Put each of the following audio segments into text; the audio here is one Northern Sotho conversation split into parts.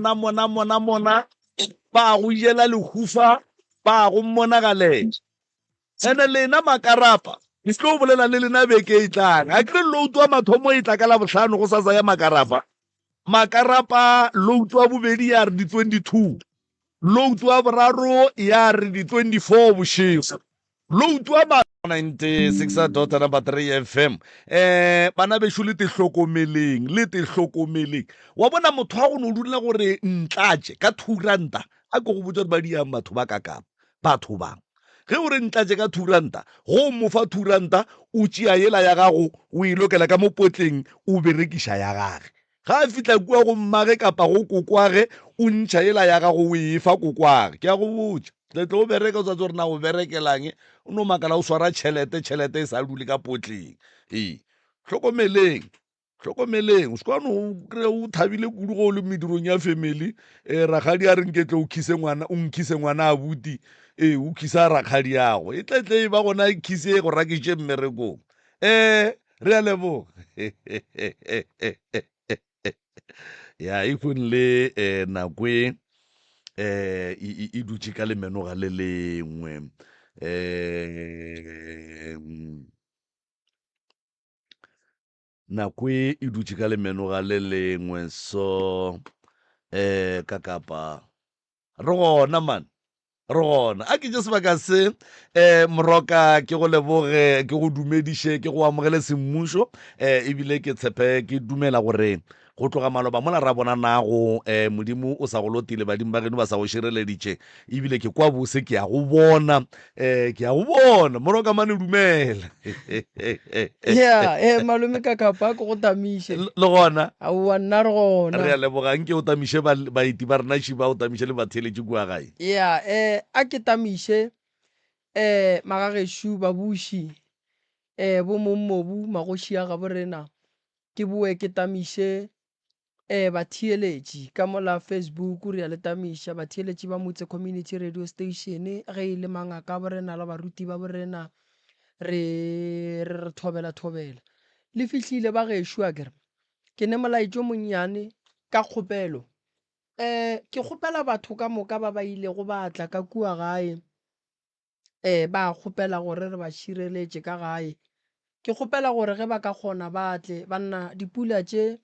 mona ba go jela lehufa ba go monagalela ene lena makarapa ke tlo bolela le lena beke e tlang a kre load wa mathomo e tla ka la bohlano go sa ya makarapa load wa bobedi ya re di 22 load wa boraro ya re di 24 bošego load wa 96.3 FM bana besho le tehlokomeleng wa bona motho wa go no dula gore ntlatše ka 2 ranta a go go botsa ba diang batho ba kakapa batho bang ge o re ntlatše ka 2 ranta go mo fa 2 ranta o tšea yela ya gago o e lokela ka mo potleng o berekiša ya gage ga a fitla kua go mmage kapa go kokwage o ntšha yela ya gago o e fa kokwage ke a go botša le tlo o bereka o tsatse gore na o berekelang o no makala o swara tšhelete e sa dule ka potleng hlokomeleng o sekwane o kry o thabile kudu go o le medirong ya family rakgadi a re nketle o nkise ngwana a buti o khisa rakgadi yago e tletle e ba gona khise go rakitše mmerekong re a leboga ya ifun le nakwe e dutše ka lemenoga le lengwe nakwe e dutše ka lemenoga le lengwe so ka kapa re gona man re gona a ke tse sebaka se moroka ke go leboge ke go dumediše ke go amogele semmušo ebile ke tshepe ke dumela gore go tloga maloba mola ra bona nago modimo o sa go lotile badimo ba geno ba sa go šireleditše ebile ke kwa bose ke a go bona moroka mane dumela malome ka kapa ko go tamiše le gona aowa nna re gona re a lebogang ke o tamiše baeti ba rena šiba o tamiše le batheletše kua gae a ke tamiše magagešo babuši bo mommobu magoši a gabo rena ke boe ke tamiše batheeletši ka mola Facebook re a le tamiša batheeletši ba motse community radio station ge e le mangaka bo rena le baruti ba bo rena re thobela le fihlile ba gešo a kere ke ne molaetšo monnyane ka kgopelo ke kgopela batho ka moka ba ile go batla ka kua gae ba kgopela gore re ba šireletše ka gae ke kgopela gore ge ba ka kgona batle banna dipula tše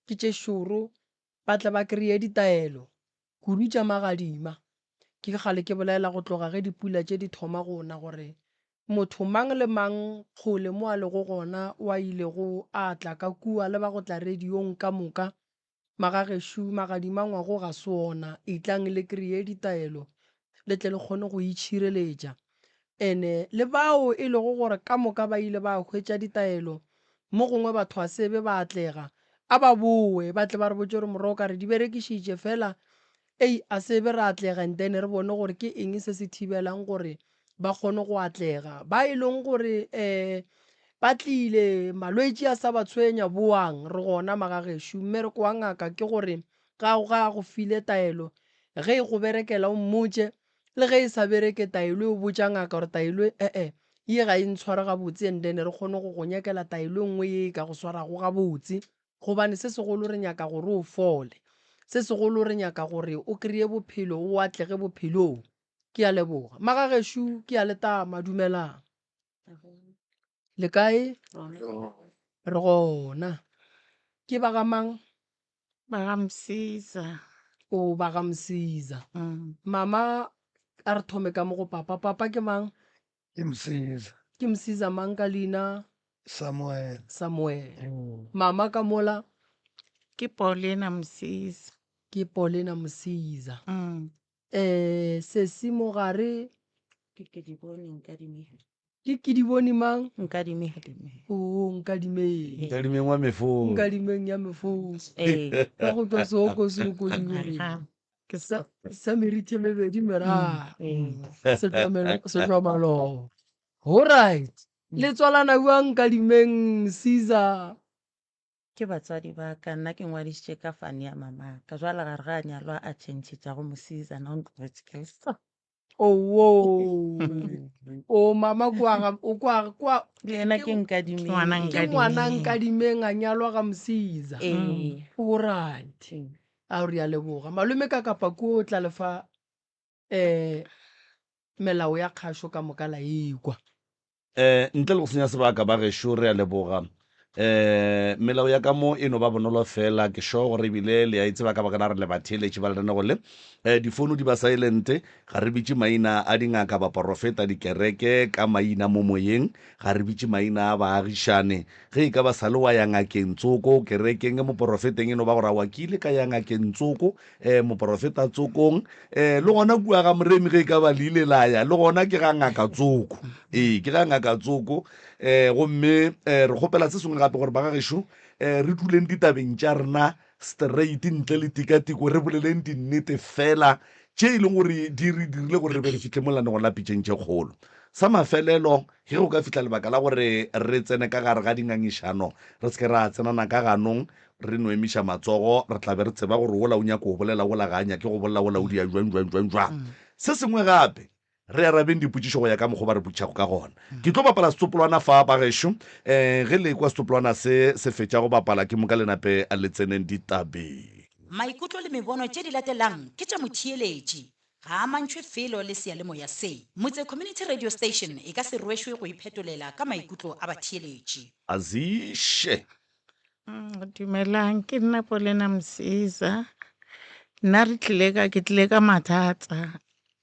ke tše šoro batle ba kreye ditaelo kudu tša magadima ke gale ke bolela go tloga ge dipula tše di thoma gona gore motho mang le mang kgole mo a le go gona wa ile go atla ka kua le ba go tla radiong ka moka magagešo magadima ngwago ga se ona itlang le kreye ditaelo le tle le kgone go itšhireletša ene le bao e lego gore ka moka ba ile ba hwetša ditaelo mo gongwe batho a sebe ba atlega a ba boe ba tle ba re botse gore moroka re di berekišitše fela a sebe re atlega ntene re bone gore ke eng se se thibelang gore ba kgone go atlega ba e leng gore ba tlile malwetši a sa ba tshwenya boang re gona magagešo mme re kwa ngaka ke gore ga go file taelo ge e go berekela o mmotse le ge e sa bereke taelo o botša ngaka gore taelo ye ga e ntshware gabotse endene re kgone go go nyakela taelo nngwe ye ka go swarago gabotse gobane se segolo re nyaka gore o fole se segolo re nyaka gore o kreye bophelo o atlege bophelong ke a leboga magagešo ke a letama dumelang le kae re gona ke bagamang Bagamsiza. o bagamsiza mama a re thome ka mo go papa ke mang ke msiza mang ka leina Samuel mama ka mola Ke Paulina Msiza. ke Paulina Msiza sesi mogare ke ke di bone mang o nkadimeng wa mefong nkadimeng ya mefong ka go tla seoko se ko di sa merite mebedi meraro setlamelo alright le tswalana buang nkadimeng Msiza Ke batswadi ba ka nna ke ngwadisitše ka fane ya mama ka jwale gare ga nyalwa a tšhentšhetša go Mosiza na o ntlogetse ke so o mama kwa le yena ke Nkadimeng. ke ngwana nkadimeng a nyalwa ga Msiza alright a re ya leboga malome ka kapa ko o tla lefa melao ya kgašo ka moka la ekwa ntle le go senya sebaka ba gešo re a leboga melao ya ka mo eno ba bonolo fela ke sure gore ebile le a itse ba ka bakana re le batheletše ba lerene go le difounu di ba silent ga re bitse maina a dingaka baporofeta dikereke ka maina mo moyeng ga re bitse maina a baagišane ge e ka ba sa le wa ya ngakeng tsoko kerekeng moporofeteng eno ba gore wa ke ile ka ya ngakeng tsoko moporofeta tsokong le gona kua ga moremi ge e ka ba le ile la ya le gona ke ga ngaka tsoko ke ga ngaka tsoko gomme re kgopela se sengwe gape gore ba ga gešo re duleng ditabeng tša rena straight ntle le tikatiko re boleleng dinnete fela tše e leng gore di re dirile gore re be re fitlhe molanego la pitšeng tše kgolo sa mafelelo ge go ka fitlha lebaka la gore re tsene ka gare ga dingangišano re seke ra tsenana ka ganong re no emiša matsogo re tlabe re tseba gore ola o nyaka go bolela ola ga anya ke go bolela ola o dia jwang se sengwe gape re arabeng dipotšišo go ya ka mokgwa ba re botšago ka gona ke tlo bapala setsopolwana fa ba gešo ge le kwa setsopolwana se fetša go bapala ke moka lenape a le tseneng ditabeng maikutlo le mebono tše di latelang ke tša motheeletši ga a mantšhwe felo le seyalemoya se motse community radio station e ka se rwešwe go iphetolela ka maikutlo a batheeletši aziše dumelang ke nna Polena Msiza nna ke tlile ka mathata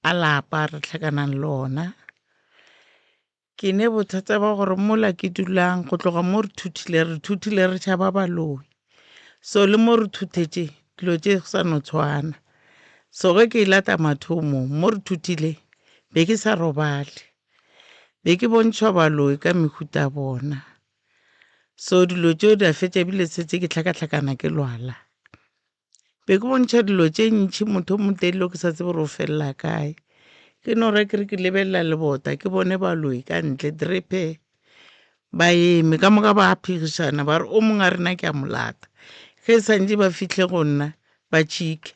a lapa re tlhakanang lona ke ne bothata ba gore mola ke dulang go tloga mo re thuthile re tšhaba baloi so le mo re thuthetše dilo tše go sa no tshwana so ge ke ilata mathomo mo re thuthile be ke sa robale be ke bontšhwa baloi ka mehuta bona so dilo tšeo di a fetša ebile setse ke tlhakatlhakana ke lwala be ke bontšha dilo tše ntšhi motho o motelelo ke sa tsebe gore o felela kae ke no re ke lebelela lebota ke bone baloi ka ntle drepe ba eme ka moka ba phigišana ba re o mongwe a rena ke a molata ge santse ba fitlhe go nna ba tšhike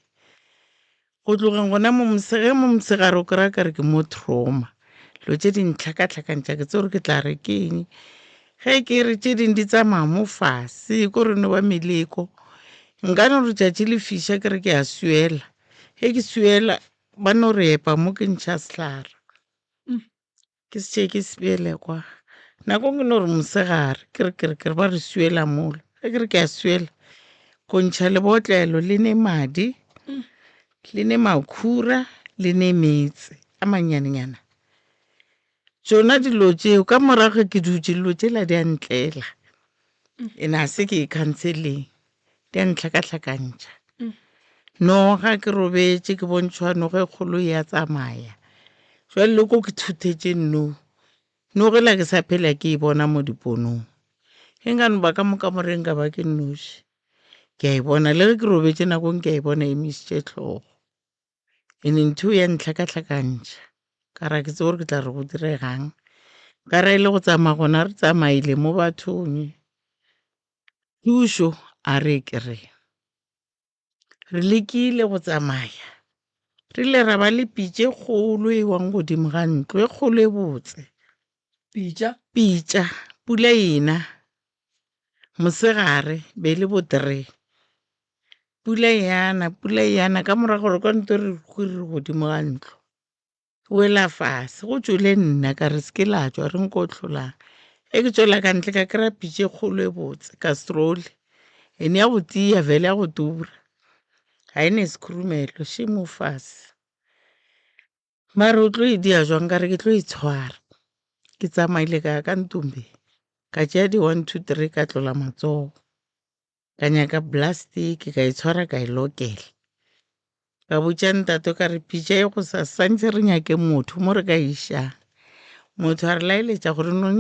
go tlogeng gona mo mosegare o kry-a kare ke mo trauma dilo tše dintlhakatlhakantšha ke tse gore ke tla re keng ge ke re tše dingwe di tsamaya mo fase ko reno ba meleko nka no re tšatši le fiša ke re ke a suela ge ke suela ba no re epa mo ke ntšha sehlara ke se ke sebeele kwa nako ke no re mosegare ke re ba re suela mola ge ke re ke a suela go ntšha lebotlelo le ne madi le ne makhura le ne metse a manyanenyana tšona dilo tšeo ka morago ke dutše dilo tšela di a ntlela ena se ke counseling di a ntlhakatlhakantšha no ga ke robetše ke bontšhwa no ge kgolo ya tsamaya jwale le ko ke thuthetše no ge la ke sa phela ke e bona mo diponong ge nka no ba ka moka moreng ka ba ke nnoši ke a e bona le ge ke robetše nakong ke a e bona emišitše tlhogo ene ntho ya ntlhakatlhakantšha ka ra ke tse gore ke tla re go diregang ka ra e le go tsamaya gona re tsamaile mo bathong thušo a re kry re lekile go tsamaya re ile ra ba le pitše kgolo e wang godimo ga ntlo e kgolo e botse pitša pula ena mosegare be le bo 3 pula yana ka morago gore ka nto re godimo ga ntlo o ela fase go tšwele nna ka re se ke la tšwa re nkotlolang e ke tšwela ka ntle ka kry-a pitše kgolo e botse ka strole ene ya go tia vele ya go tura ga ene sekhurumelo šemo fase mare o tlo e dia jwang ka re ke tlo e tshwara ke tsamaile ka ka ntombe ka tšea di 1 2 3 ka tlola matsogo ka nyaka plastic ka e tshwara ka e lokela ka botša ntate ka re pitša e go sa santse re nyake motho mo re ka išang motho a re laeletša gore no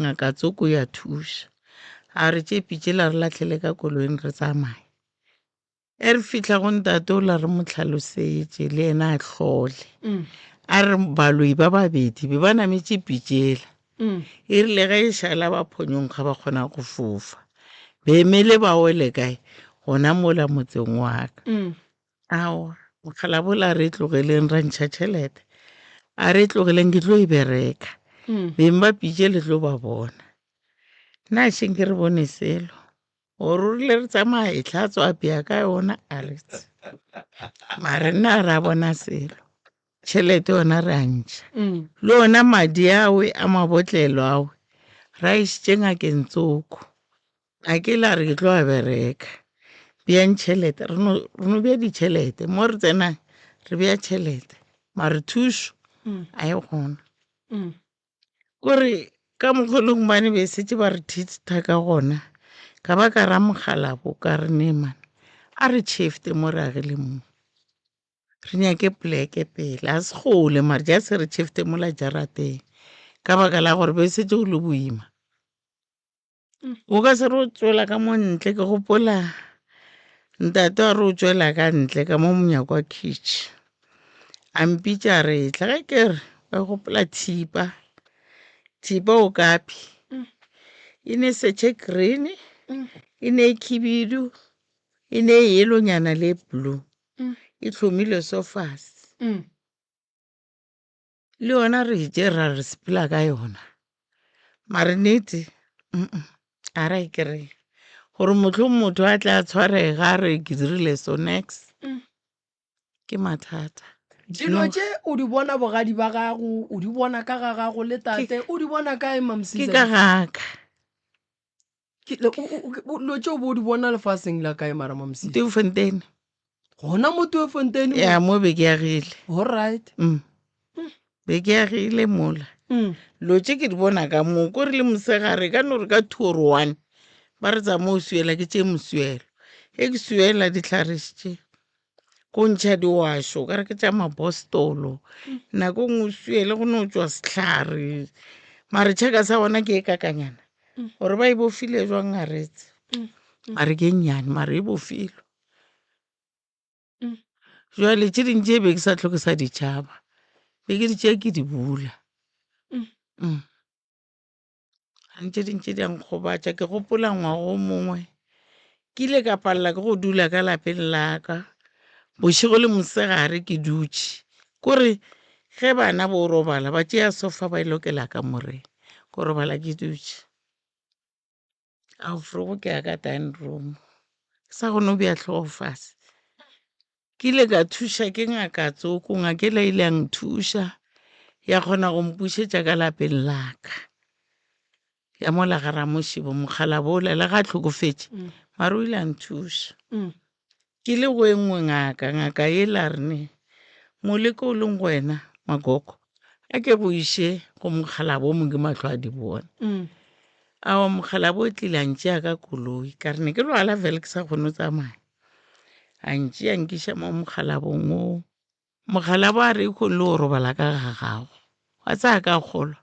ngaka tsoko ya thuša a re tše pitše la re latlhele ka koloing re tsamaya e re fitlha go ntate o la re motlhalosetše le ena a tlhole a re baloi ba babedi be ba nametše pitšela e rile ga e šala ba phonyong ga ba kgona go fofa be emele ba wele kae gona mola motseng wa ka aowa mogala bola re tlogeleng ra ntšha tšhelete a re tlogeleng ke tlo e bereka beng ba pitše le tlo ba bona nna šeng ke re bone selo o rile re tsamaya e tlhatswa apea ka yona a retse mare nna ra bona selo tšhelete yona re a ntšha le ona madi awe a mabotlelo awe ra išitše ngakeng Tsoko a ke la re ke tlo a bereka bjang tšhelete re no bja ditšhelete mo re tsenang re bja tšhelete mare thušo a e gona kore ka mokgolong bane be setse ba re thitha ka gona ka ba ka ra Mokgalabo ka re neman a re chefte mo re agile mo re nyake pleke pele a se gole mare ja se re chefte mo la jarateng ka baka la gore be setse go le boima o ka se re o tswela ka mo ntle ke gopola ntate a re o tswela ka ntle ka mo monyako wa kitchen a mpitša re tla ge ke re ba gopola thipa o kapi e ne setse green e ne khibidu e ne yellow nyana le blue e tlhomile sofas le yona re itše ra re sepela ka yona mare nete a ra e kry gore motho a tla tshwarega a re ke dirile so next ke mathata dilo tše o di bona bogadi ba gago o di bona ka ga gago le tate o di bona ka ke Mamsisa ka gaka lo tše o bo o di bona lefaseng la kae mara Mamsisa Teofontein gona mo Teofontein ya mo be ke agile all right be ke agile mola lo tše ke di bona ka moo ko re le mosegare ka no re ka 2 or 1 ba re tsa mo o suela ke tše mosuelo e ke suela ditlharesitše ko ntšha diwašo ka re ke tša mapostolo nako ngwe o suele go ne o tšwa sehlare mare tšhaka sa bona ke e kakanyana gore ba e bofile jwang a retse mare ke nnyane mare e bofilo jwale tše dintše be ke sa tlhoke sa ditšhaba be ke ditše ke di bula ntše dintše di a nkgobatša ke gopola ngwago mongwe ke ile ka palela ke go dula ka lapeng la ka bošego le mosegare ke dutše kore ge bana bo robala ba tšea sofa ba ilokela ka moreng ko robala ke dutše a ofroko ke ya ka dining room ke sa gone o bja tlhogo fase ke ile ka thuša ke ngaka Tsoko ngakela ile yang thuša ya kgona go mpušetša ka lapeng la ka ya mola ga Ramošibo Mokgalabola le ga tlhokofetše mare o ile a nthuša ke le go engwe ngaka ye la rene moleko o leng go wena Magoko a ke go iše go Mokgalabo mo ke matlho a di bona ao Mokgalabo o tlile a ntšea ka koloi ka rene ke lwala fele ke sa kgone o tsamaya a ntšea nkiša mo Mokgalabong o Mokgalabo a re e kgone le go robala ka ga gago wa tsaya ka kgolwa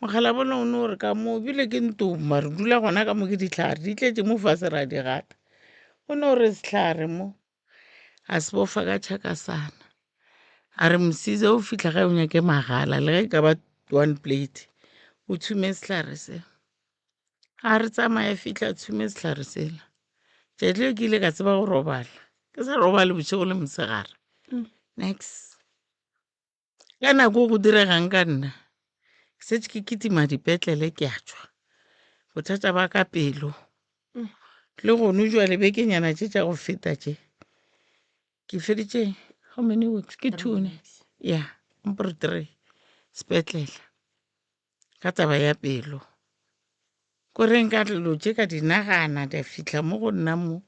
Mokgalabo le o ne gore ka moo bile ke ntoma re dula gona ka mo ke ditlhare di tletše mo fase ra di gata o ne gore sehlare mo a se bofa ka tšhakasana a re Mosisa o fitlha ga o nyake magala le ge ka ba 1 plate o thume sehlare se a re tsamaya fitlha thume sehlare sela tšatleo ke ile ka tseba go robala ke sa robale bošego le mosegare next ka nako go diregang ka nna ke setse ke kitima dipetlele ke a tšwa bothata ba ka pelo le gone jwale bekenyana tše tša go feta tše ke feditše how many weeks ke 2 ya mpore 3 sepetlele ka taba ya pelo ko reng ka dilo tše ka dinagana di a fitlha mo go nna mo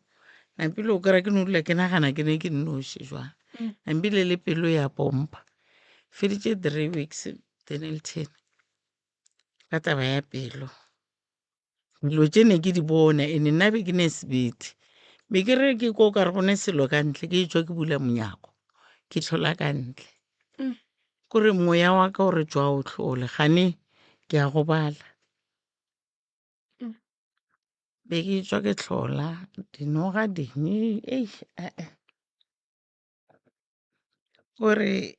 nampile o kry-a ke no dula ke nagana ke ne ke nnoši jwang nampile le pelo ya pompa feditše 3 weeks Denelton ka taba ya pelo dilo tše ne ke di bona ene nna be ke ne sebete be ke re ke ko ka re bone selo ka ntle ke tšwa ke bula monyako ke tlhola ka ntle kore moya wa ka o re tšwa o tlhole gane ke a go bala be ke tšwa ke tlhola dinoga dingwe kore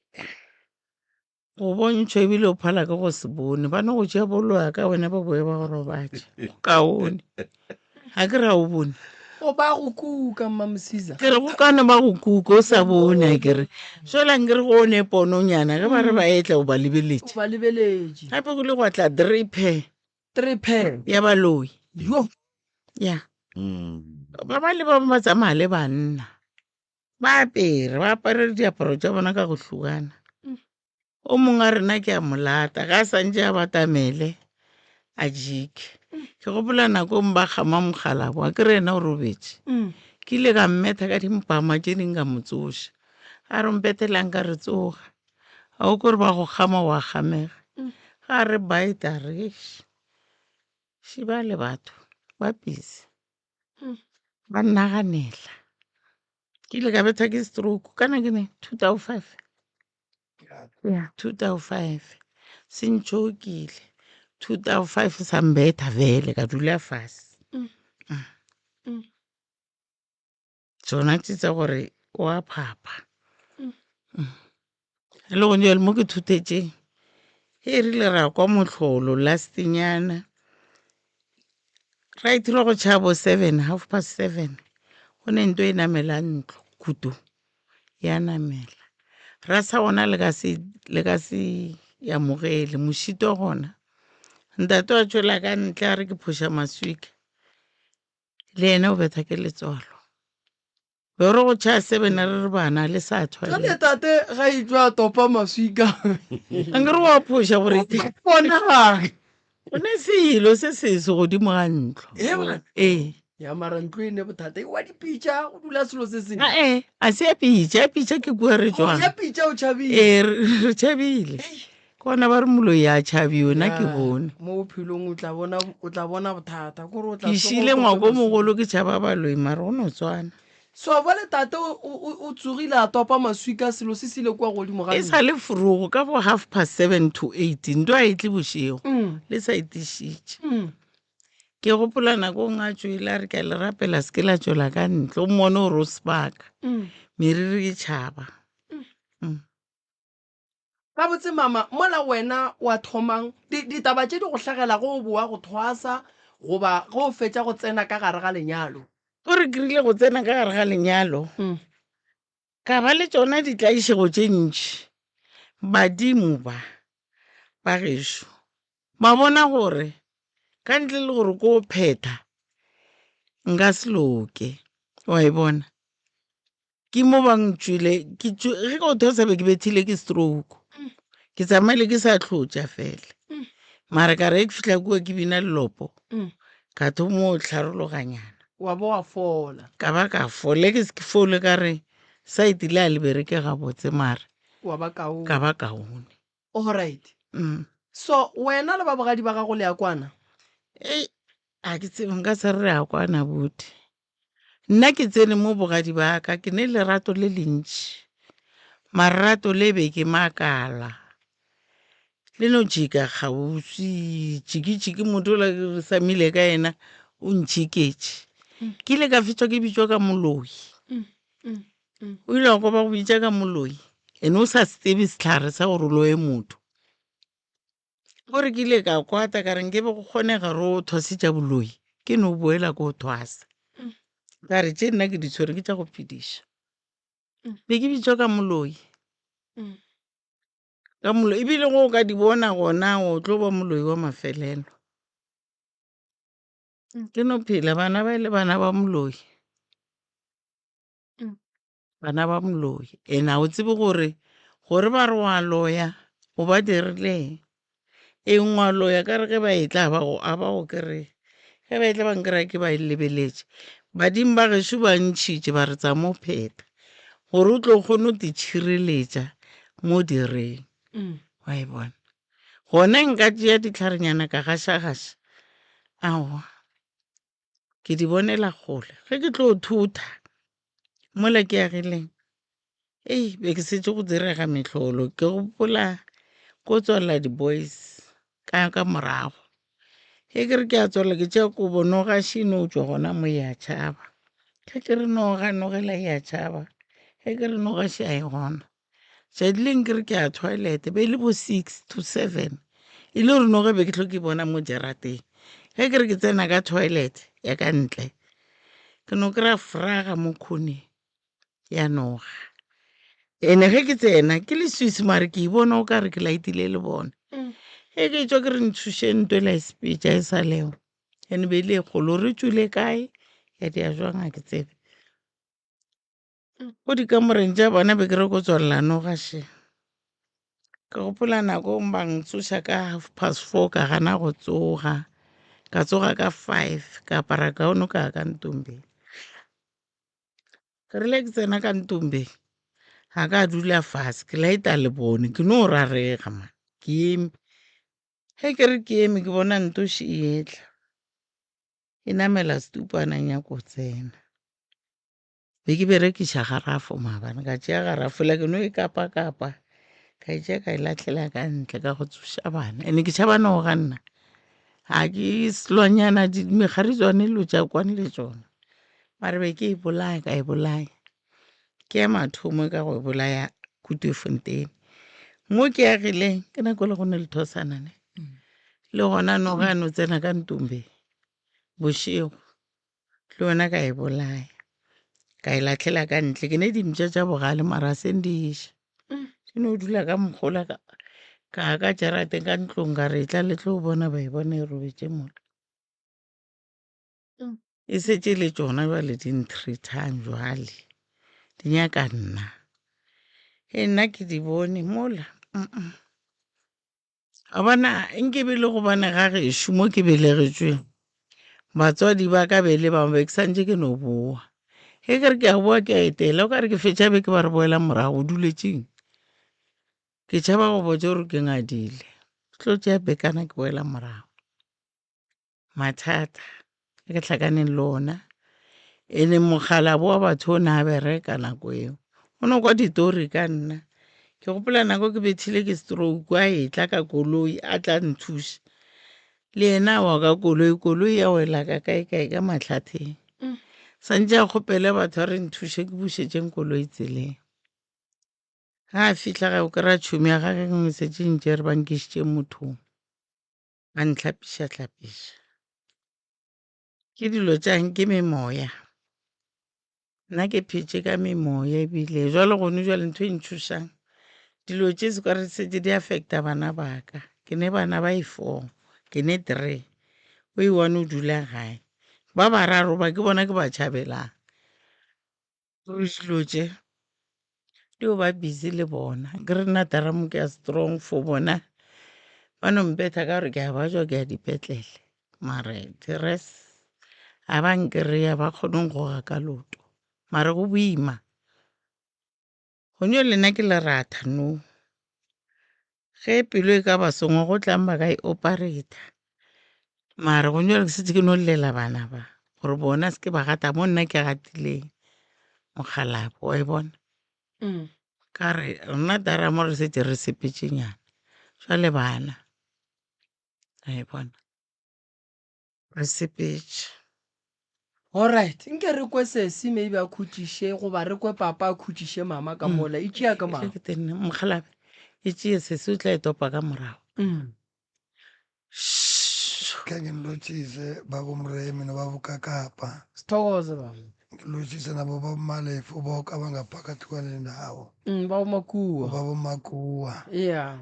go bontšhwa ebile o phala ka go se bone ba no go tšea boloya ka wena ba boe ba go robatša go kaone ga ke re a o bone o ba go kuka Mamsisa ke re go kane ba go kuka o sa bone a kere solang ke re go one pononyana ge ba re ba etla o ba lebeletše ba lebeletše gape go le go tla 3 pair pair ya baloi yo ya ba le ba ba tsamaya le banna ba apere diaparo tša bona ka go hlugana. O mongwe a rena ke a molata ga a santse a batamele a jike. Ke gopola nakong ba kgama mogala boa ke re ena o robetse. Ke ile ka mmetha ka dimpama tše ding ka motsoša. A re mpetelang ka re tsoga. A o kore ba go kgama wa kgamega. Ga re baeta re šiba le batho ba busy. Ba nnaganela. Ke ile ka betha ke stroke kana ke ne 2005. Yeah, 2005. Sentšhokile. 2005 sa mbetha vele ka dula fase. Tsona tsa gore o a phapa. Le go njalo mo ke thutetšeng. E rile ra kwa mohlolo lastinyana. Ra itira go tšhabo 7, 7:30. Go ne ntho e namela ntlo kutu ya namela. Ra sa gona le ka se ya mogele mošito gona. Ntate wa tšwela ka ntle a re ke phoša maswika. Le ene o betha ke letswalo. Be re go tšha 7 re bana le sa ka tshwale. le tate ga e tswa topa maswika Ang re wa phoša gore bonagage o ne selo se seso godimo ga ntlo. ya mara ntlo e ne bothata wa dipitša go dula selo se seng A se ya pitša ke bua re tswang. ya pitša o tšhabile Re tšhabile. Kona ba re moloi ya tšhabiwe na ke bone. mo bophelong o tla bona bothata kore o tla Ke šile ngwako mogolo ke tšhaba baloi mare go no tswana. so ba le tate o tsogile a topa maswika selo se sile kwa godimo ga E sa le forogo ka bo 7:30 to 8 ntho a e tle bošego le sa itišitše. Ke gopola nakong a tšwele a re ka le rapela se ke la tšwela ka ntle o mmone o rosebaka meriri ke tšhaba. ka botse mama mola wena wa thomang ditaba tše di go tlhagela go boa go thwasa goba go fetša go tsena ka gare ga lenyalo Gore ke rile go tsena ka gare ga lenyalo ka ba le tšona ditlaišego tše ntši. Badimo ba gešo ma bona gore ka ntle le gore ko phetha nka se loke wa e bona. Ke mo bang tšwile ge go thosa be ke bethile ke stroke. Ke tsamaile ke sa tlhotša fela. Mara ka re ke fihla kua ke bina lelopo ka thomo tlharologanyana. wa bo wa fola Ka ba ka fole ke se ke fole ka re saete le a le bereke gabotse mare wa ba kaone ka ba kaone. alright so wena le ba bogadi ba gago le ya kwana A ke tsebe nka se re ya kwana bute. Nna ke tsene mo bogadi ba ka ke ne lerato le lentši. Marato le be ke makala. Le no jika kgauswi tšiki motho la re samile ka ena o ntšhiketše. Ke ile ka fetšwa ke bitšwa ka moloi. O ile go ba go bitša ka moloi ene o sa tsebe setlhare sa gore loe motho. Gore ke ile ka kwata ka reng ke be go kgonega re o thwasetša boloi ke no boela ko thwasa. Ka re tše nna ke di tshwere ke tša go phediša. Be ke bitšwa ka moloi. Ka moloi ebile go ka di bona gona o tlo ba moloi wa mafelelo. Ke no phela bana ba ile bana ba moloi. Bana ba moloi. Ena o tsebe gore ba re wa loya o ba dirile. Ngwa loya ka re ge ba etla ba go kere. Ge ba etla ba nkera ke ba lebeletše. Badimo ba gešo ba ntšhitše ba re tsa mo pheta. Gore o tlo kgone o ditšhireletša mo direng. Wa e bona. Gone nka tšea ditlharenyana ka gaša-gaša. Aowa. Ke di bonela kgole. Ge ke tlo thutha. Mola ke agileng. Be ke setse go direga mehlolo. Ke gopola ko tswalela di-boys ka morago. Ge ke re ke a tswalela ke tšea kobo noga šino o tšwa gona mo ya tšhaba. Ge ke re nogela ya tšhaba. Ge ke re noga ši a e gona. Tšadileng ke re ke a toilet be le bo 6 to 7. E le gore noge be ke tlo ke bona mo jarateng. Ge ke re ke tsena ka toilet ya ka ntle. Ke no kry-a fraga mo khoneng ya noga. Ene ge ke tsena ke le Swiss mare ke bona o ka re ke laetile le bona. Ge ke tswa ke re ntšhuše ntwe la speech a e sa leo. Ene be le kgolo re tšwile kae ya di a jwang a ke tsebe go di kamoreng tša bona be ke re ko tswalelano gaše ka gopola nako bang tsoša ka 4:30 ka gana go tsoga ka tsoga ka 5 ka apara kaono ka ka Ntombe ke rile ke tsena ka Ntombe ga ka dula fase ke laeta le bone ke no rarega man ke eme ge ke re ke eme ke bona Ntoši e etla e namela setupanang ya ko tsena be ke berekiša garafo maabane ka tšea garafo la ke no e kapa-kapa ka e tšea ka e latlhela ka ntle ka go tsoša bana ene ke tšhaba no ga nna ga ke selwanyana megare tsone lo tša kwane le tsona mare be ke e bolaya ka e bolaya ke ya mathomo ka go e bolaya Kotefontein mo ke agileng ke nako le go ne le thosanane le gona no ga no tsena ka Ntombe bošego le yona ka e bolaya ka e latlhela ka ntle ke ne dimtša tša bogale mara a seng di iša ke no dula ka mokgola ka jarateng ka ntlong ka re e tla le tlo bona ba e bona e robetše mola e setse le tšona jwale di-3 time jwale di nyaka nna nna ke di bone mola a bona nkebe le go bana ga gešo mo ke belegetšweng batswadi ba ka bele bangwe be ke santse ke no boa ge ke re ke a boa ke a etela o ka re ke fetša be ke ba re boela morago o duletseng ke tšhaba go botse gore ke ngadile tlo tšea bekana ke boela morago mathata e ke tlhakaneng le ona ene mogala boa batho o ne a bereka nako eo o no kwa ditori ka nna ke gopola nako ke bethile ke stroke a etla ka koloi a tla nthuša le ena wa ka koloi ya wela ka kae ka mahlatheng santse a kgopele batho a re nthuše ke bušetšeng koloi tseleng ga a fihla ga o kry-a tšhomi ya gage ke ngwesetse ntše re bankišitše mothong ba ntlhapiša ke dilo tšang ke memoya nna ke phetše ka memoya ebile jwale gone jwale ntho e ntšhošang dilo tše se ka re setse di affecta bana baka ke ne bana ba 4 ke ne 3 o i-1 o dula gae ba bararo ba ke bona ke ba tšhabelang dilo tše di o ba busy le bona ke re nna taramo ke a strong for bona ba no mpetha ka gore ke a bajwa ke a dipetlele mare the rest a ba nkereya ba kgoneng go ga ka loto mare go boima gonyo le nna ke le rata no ge pelo e ka ba songwe go tlang ba ka e operata mare gonyo le ke setse ke no llela bana ba gore bona se ke ba gata mo nna ke gatileng mogalapo wa e bona ka re rona taramo re setse re sepetšenyana jwale bana a e bona re sepetše alright nke re kwe sesi maybe a khutiše goba re kwe papa a khutiše mama ka mola e tšea ka mama mogalape e tšee sese o tla e topa ka morago ke ngilotshise babomremi nobabukakapa sithokoze baba ngilotshise nabo babamalefu boke abangaphakathi kwale ndawo babomakuwa babomakuwa ya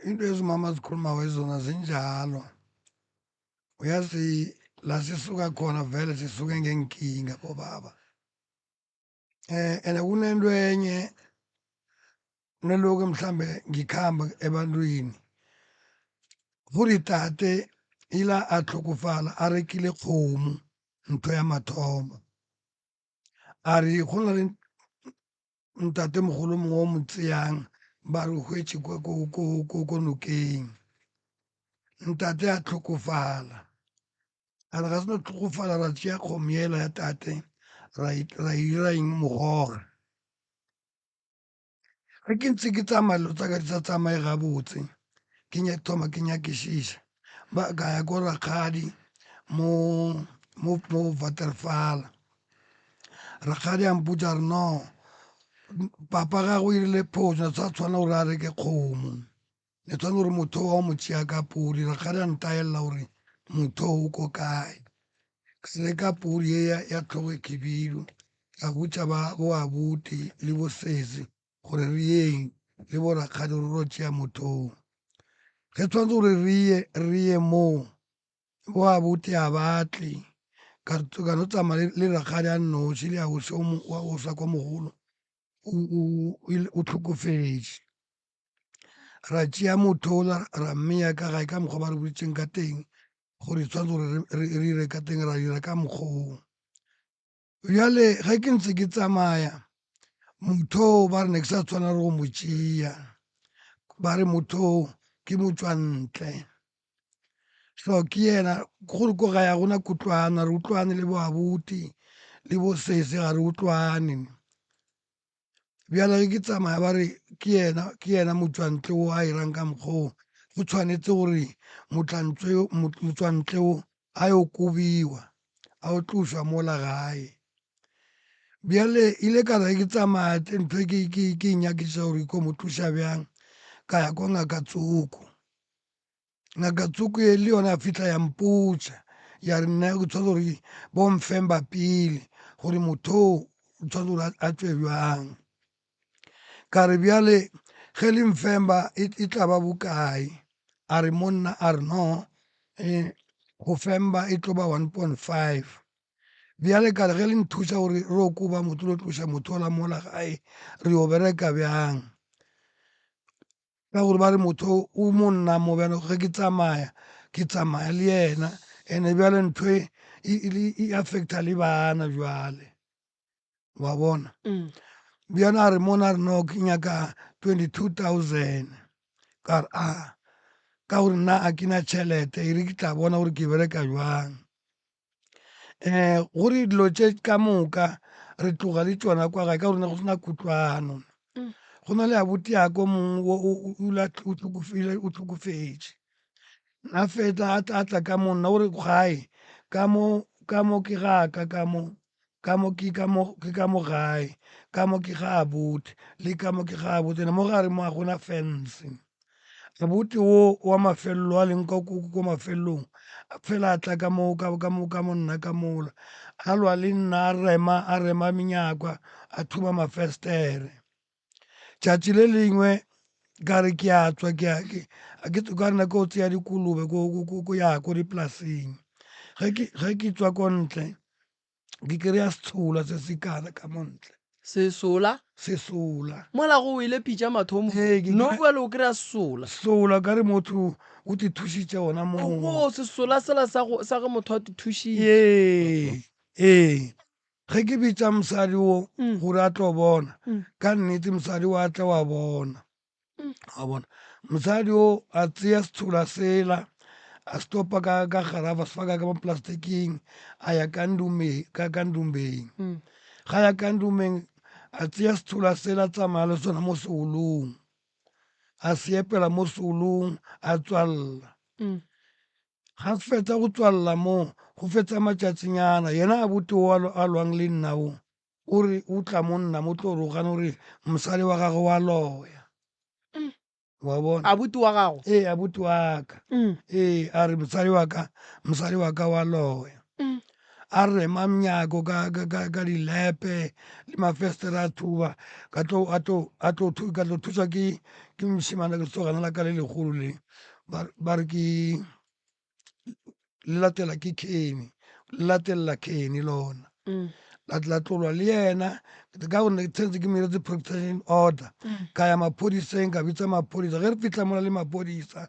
into ezimama zikhuluma wezona zinjalo uyazi la sisuka khona vele sisuke ngenkinga bobaba and kunento enye neloku mhlambe ngikhamba ebantwini futhi tate ila a tlhokofala a rekile kgomo ntho ya mathomo a re go na le ntate mogolo mongwe o mo tseyang ba re hwetse ko nokeng ntate a tlhokofala a re ga se no tlhokofala ra tšea kgomo ela ya tate ra ira eng mogoga ge ke ntse ke tsamaya lo tsaka di sa tsamaye gabotse thoma ke nyakešiša ba ka ya ko rakgadi mo Waterval rakgadi a mpotša re no papa ga go irile phoso ne sa tshwana gore a reke kgomo ne tshwana gore motho wa o mo tšea ka podi rakgadi a ntaelela gore motho o ko kae ke se ka podi e ya tlhogo e khibidu ka botša bo abuti le bo sese gore re yeng le bo rakgadi gore ro tšea mothong ge tshwanetse gore re ye moo bo abuti a batle ka no tsamaya le rakgadi a nnoši le ausi wa o sa kwa mogolo o tlhokofetše ra tšea motho ola ra mmeya ka gae ka mokgwa ba re boditseng ka teng gore tshwanetse gore re ire ka teng ra dira ka mokgwong bjale ge ke ntse ke tsamaya motho ba re ne ke sa tshwana re go mo tšea ba re motho ke motswantle so ke yena gore ko gae a gona kutlwana re utlwane le bo abuti le bo sese ga re utlwane bjale ge ke tsamaya ba re ke yena motswantle o a irang ka mokgwa go tshwanetse gore motswantle o a yo kobiwa a o tloswa mola gae bjale ile ka re ke tsamaya ntho e ke nyakiša gore ko mo thuša bjang ka ya kwa ngaka tsoko e le yona ya fitlha ya mpotša ya re nna ke tshwanetse gore bo mfemba pele gore motho o tshwanetse gore a tswe bjang ka re bjale ge le mfemba e tla ba bokae a re monna a re no go femba e tlo ba 1.5 bjale ka re ge le nthuša gore re o koba motho le tloša motho ola mola gae re o bereka bjang ka gore ba re motho o monna mo bjana ge ke tsamaya le yena ene bjale ntho e affecta le bana bjale wa bona bjana a re mona re no ke nyaka 22,000 ka re ka gore nna a ke na tšhelete e re ke tla bona gore ke bereka jwang gore dilo tše ka moka re tloga le tšona kwa gae ka gore go sena kutlwano go na le abuti ako mongwe o tlhokofetše a fetla a tla ka monna o re gae ka mo ke gaka ka mo ke ka mo gae ka mo ke ga abuti le ka mo ke ga abuti mo gare mo a gona fence abuti wo wa mafelelo a leng ko mafelelong fela a tla ka mo nna ka mola a lwa le nna a rema menyakwa a thuba mafestere tšatši le lengwe ka re ke a tswa ka nna ko tseya dikolobe ko ya ko dipolaseng ge ke tswa ko ntle ke kry-a setshola se se kana ka montle sesola mola go o ile pitša mathomo no bjale o kry-a sesola ka re motho o te thušitše ona o sesola sela sa ge motho a te thušitše ee ge ke bitša mosadi o gore a tlo bona ka nnete mosadi o a tla wa bona mosadi o a tseya setshola sela a stopa ka garafa se faka ka mo plastiking a ya ka ndumbeng ga ya ka ndumbeng a tseya setshola sela tsamaya le sona mo seolong a se epela mo seolong a tswalela ga se fetsa go tswalela mo go fetsa matšatšinyana yena a bute o a lwang le nna o re o tla mo nna mo tlo rogane gore mosadi wa gagwe wa loya wa bona abuti wa gago abuti wa ka a re mosadi wa ka wa loya a rema mnyako ka dilepe le mafestere a thuba ka tlo thuša ke mošimane ke sogana la ka le legolo le ba re ke le latela ke Kenny le latelela Kenny lona la tlolwa le yena ka gonne ke tshwanetse ke meretse protection order ka ya maphodiseng ka bitsa maphodisa ge re fitlha mola le maphodisa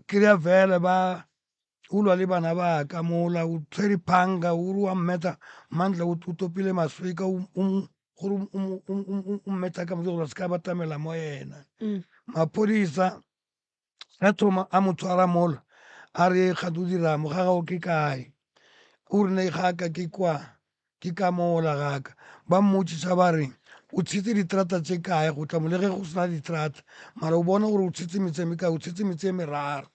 kry-a vele ba o lwa le bana ba ka mola o tshwere phanga o re wa mmetsa mantla o topile maswika gore o mmetsa ka motse gore se ka batamela mo yena maphodisa a thoma a mo tshwara mola a re kgate o diramo ga gago ke kae o rene gaka ke kwa ke ka mola gaka ba mmotšiša ba re o tshetse diterata tše kae go tla mo le ge go sena diterata mara o bona gore o tshetse metse e mekae o tshetse metse e meraro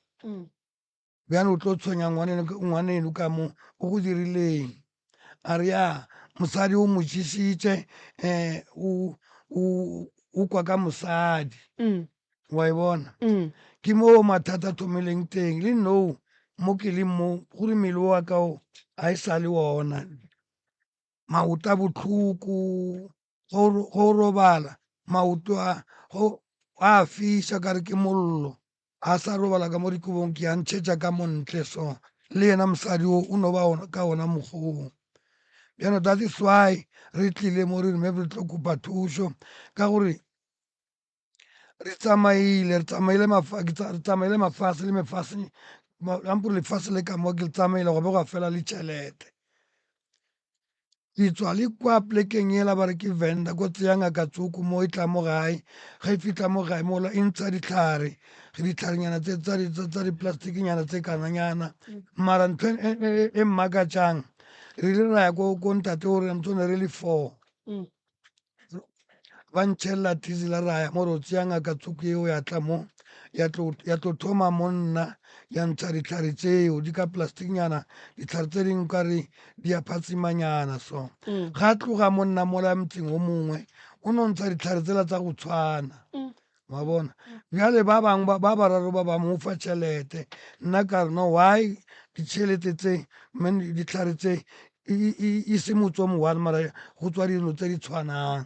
bjane o tlo tshwenya ngwaneno ka mo o go dirileng a re ya mosadi o motšišitše o kwa ka mosadi wa e bona ke mo mathata thomeleng teng le no mo ke leng mo gore mmele wa ka o a e sa le wona maoto a botlhoko go robala maoto a fiša ka re ke mollo a sa robala ka mo dikobong ke a ntšhetša ka montle so le yena mosadi o no ba ka ona mokgong. Bjano that is why re tlile mo re mme re tlo kopa thuso ka gore re tsamaile mafase le mefase ampore lefase le ka mo ke le tsamaile go be go fela le tšhelete ke tswa le kwa plekeng ela ba re ke venda ko tseya ngaka tsoko mo e tla mo gae ga e fitlha mo gae mola e ntsha ditlhare ge ditlharenyana tsa dipolastikinyana tse kananyana mara ntho e mmakatšang re ile ra ya ko ntate gore ntsone re le 4 ba ntšhelela tisi la raya mo re o tseya ngaka tsoko eo ya tla mo ya tlo thoma monna ya ntsha ditlhare tseo di ka plastiknyana ditlhare tse dingwe kare di a phatsimanyana so ga a tloga monna mola motseng o mongwe o no ntsha ditlhare tsela tsa go tshwana wa bona bjale ba bangwe ba bararo ba mo fa tšhelete nna ka re no why ditšhelete tse ditlhare tse e se motse o mo-one mara go tswa dilo tse di tshwanang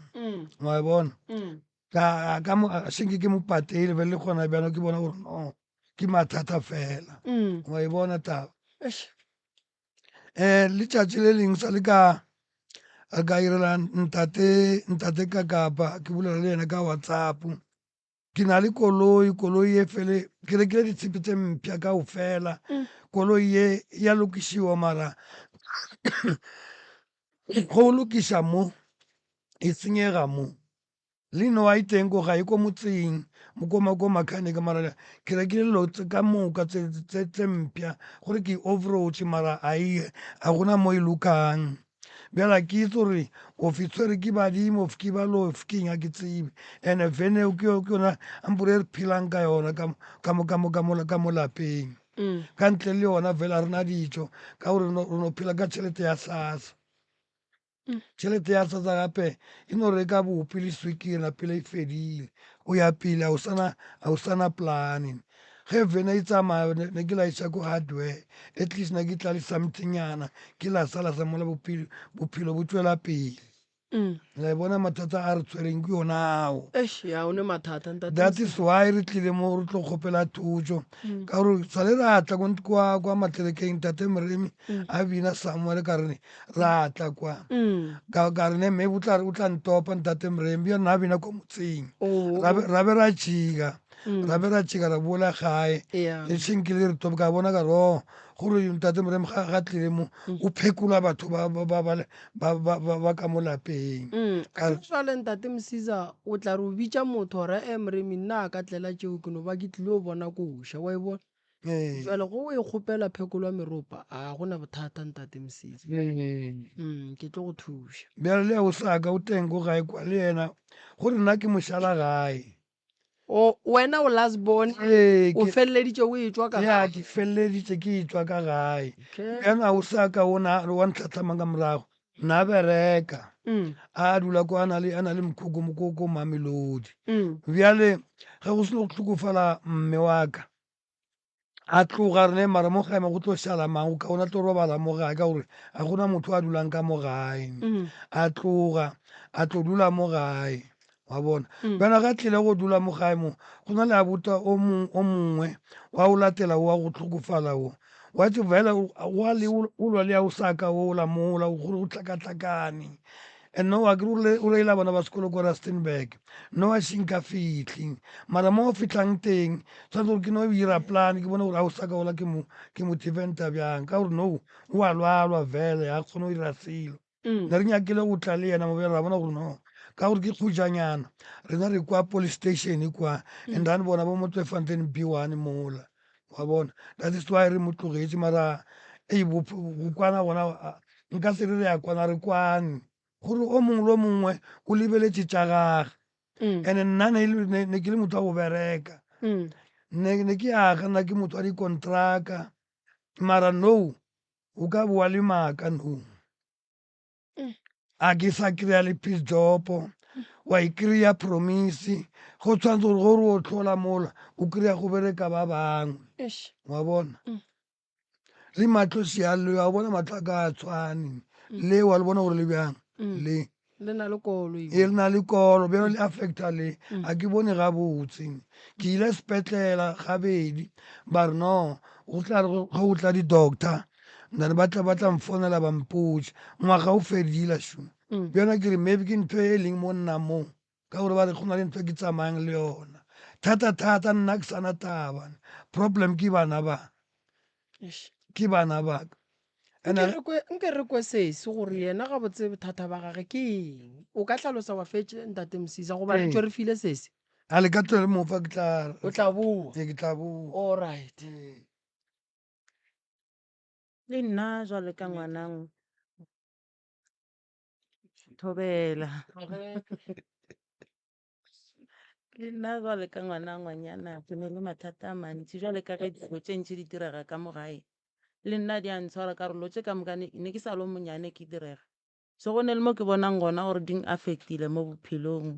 wa bona senke ke mo patele be le gona bjano ke bona gore no ke mathata fela wa e bona taba letšatši le leng sa le ka irela ntate ka kapa ke bolela le yena ka WhatsApp ke na le koloi ye fele ke rekile ditshepe tse mpšha ka o fela koloi ye ya lokišiwa mara go lokiša mo e senyega mo leino wa iteng ko ga e ko motseng ko mechanic mara ke rekile dilo ka moka tse mpšha gore ke off-road mara a gona mo e lokang bjala ke itse gore o fitshwere ke badimo ke balof ke eng a ke tsebe and-e vene eo ke yona ampore re phelang ka yona ka mo lapeng ka ntle le yona fela re na dijo ka gore re no phela ka tšhelete ya SASSA tšhelete ya SASSA gape e no reka bopi le swikiri na pele e fedile o ya pele a o sana planning ge vene e tsamaya ne ke la iša ko hardware at least ne ke tla le something yana ke la sala sa mola bophelo bo tswela pele la e bona mathata a re tshwereng ke yona ao that is why re tlile mo re tlo kgopela thuso ka gore sale re atla kwa matlerekeng tate moremi a bina samuele ka rene re atla kwa ka rene mme o tla ntopa ntate moremi yona a bina ko motseng ra be ra jika ra bola gae le tšhenkile re topo ka bona ka re gore ntate moremi ga tlile mo o phekola batho ba ka mo lapeng jale ntate Msiza o tla re o bitša motho gore moremi nna a ka tlela tšeo ke no ba ke tlile o bona koša wa e bona jale go o e kgopela phekolo ya meropa a gona bothata ntate Msiza ke tlo go thuša bjale le o saka o teng ko gae kwa le yena gore nna ke mošala gae wena o last born o feleleditše o e tswa ka ya ke feleleditše ke e tswa ka gae bjana o saka wa ntlhatlhamang ka morago nna bereka a dula ko a na le mokhoko ko Mamelodi bjale ge go se le go hlokofala mme wa ka a tloga rene mara mo gaeme go tlo šala mang ka ona tlo robala mo gae ka gore a gona motho a dulang ka mo gae a tloga a tlo dula mo gae wa bona bjana ga tlile go dula mo gae mo go na le abuta o mongwe wa o latela wa go hlokofala o wa tse fela o lwa le ya o saka o la mola gore o tlakatlakane and no wa kere o reila bana ba sekolo ko Rustenburg no wa šinka fitlhi mara mo o fitlhang teng tshwanetse gore ke no ira plan ke bone gore a o saka ola ke mo defenta bjang ka gore no o a lwalwa vele a kgone go ira selo ne re nyakile go tla le yena mo bjale ra bona gore no ka gore ke kgojanyana rena re kwa police station kwa and rane bona bo Motswefontein B1 mola wa bona that is why re mo tlogetše mara go kwana bona nka se re ya kwana re kwane gore o mongwe le mongwe o lebeletše tša gage and nna ne ke le motho wa go bereka ne ke aga nna ke motho wa dikontraka mara no o ka boa le maaka no a ke sa kry-a le peace job wa e kry-a promise go tshwanetse gore o tlhola mola o kry-a go bereka ba bangwe wa bona le matlo sealo wa bona matlo a ka a tshwane le wa le bona gore le bjang le na le kolo e na le kolo bjalo le affecta le a ke bone gabotse ke ile sepetlela gabedi ba re no go tla re ga o tla di-doctor nane ba tla mfonela ba mpotse ngwaga o fedile šome bjona ke re maybe ke ntho e leng mo nna moo ka gore ba re go na le ntho e ke tsamayang le yona thata nna ke sana taba problem ke bana ba ke bana ba nke re kwe sese gore yena ga botse bothata ba gage ke eng o ka tlhalosa wa fetse ntate Mosisa goba re tšo re file sese a le ka tswele mofa ke o tla bua ke tla bua all right le nna jwale ka ngwanang Thobela le nna jwale ka ngwanyana ke ne le mathata a mantsi jwale ka ge dilo tše ntši di direga ka mo gae le nna di a ntshwara karolo tše ka moka ne ke sa lo monyane ke direga so go ne le mo ke bonang gona gore di affectile mo bophelong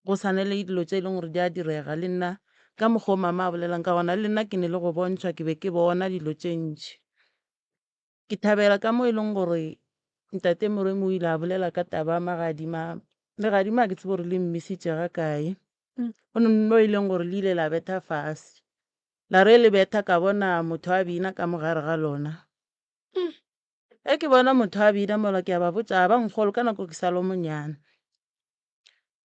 go sane le dilo tše e leng gore di a direga le nna ka mokgwa o mama a bolelang ka gona le nna ke ne le go bontšhwa ke be ke bona dilo tše ntši ke thabela ka mo e leng gore ntate Moremo o ile a bolela ka taba magadima legadima ke tsebe gore le mmisitše ga kae go ne mo e leng gore le ile la betha fase la re le betha ka bona motho a bina ka mogare ga lona ke bona motho a bina mola ke a ba botsa ba nkgolo ka nako ke sa lo monyane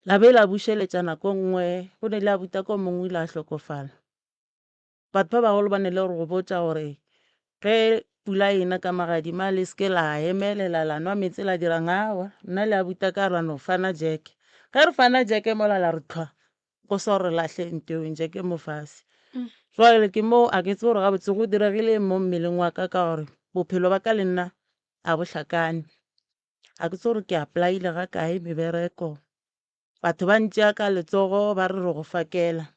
la be la bušeletša nako nngwe go ne le a buta ko mongwe ile a hlokofala batho ba bagolo ba ne le gore go botsa gore ge pula ena ka magadima le seke la emelela la nwa metsi la dirang awa nna le a buta ka ra no fana jeke ge re fana jeke mola la re tlhwa go sa gore lahle nteong jeke mo fase jwale ke mo a ke tse gore gabotse go diregile mo mmeleng wa ka gore bophelo ba ka le nna a bo hlakane a ke tse gore ke apply-ile ga kae mebereko batho ba ntšea ka letsogo ba re go fakela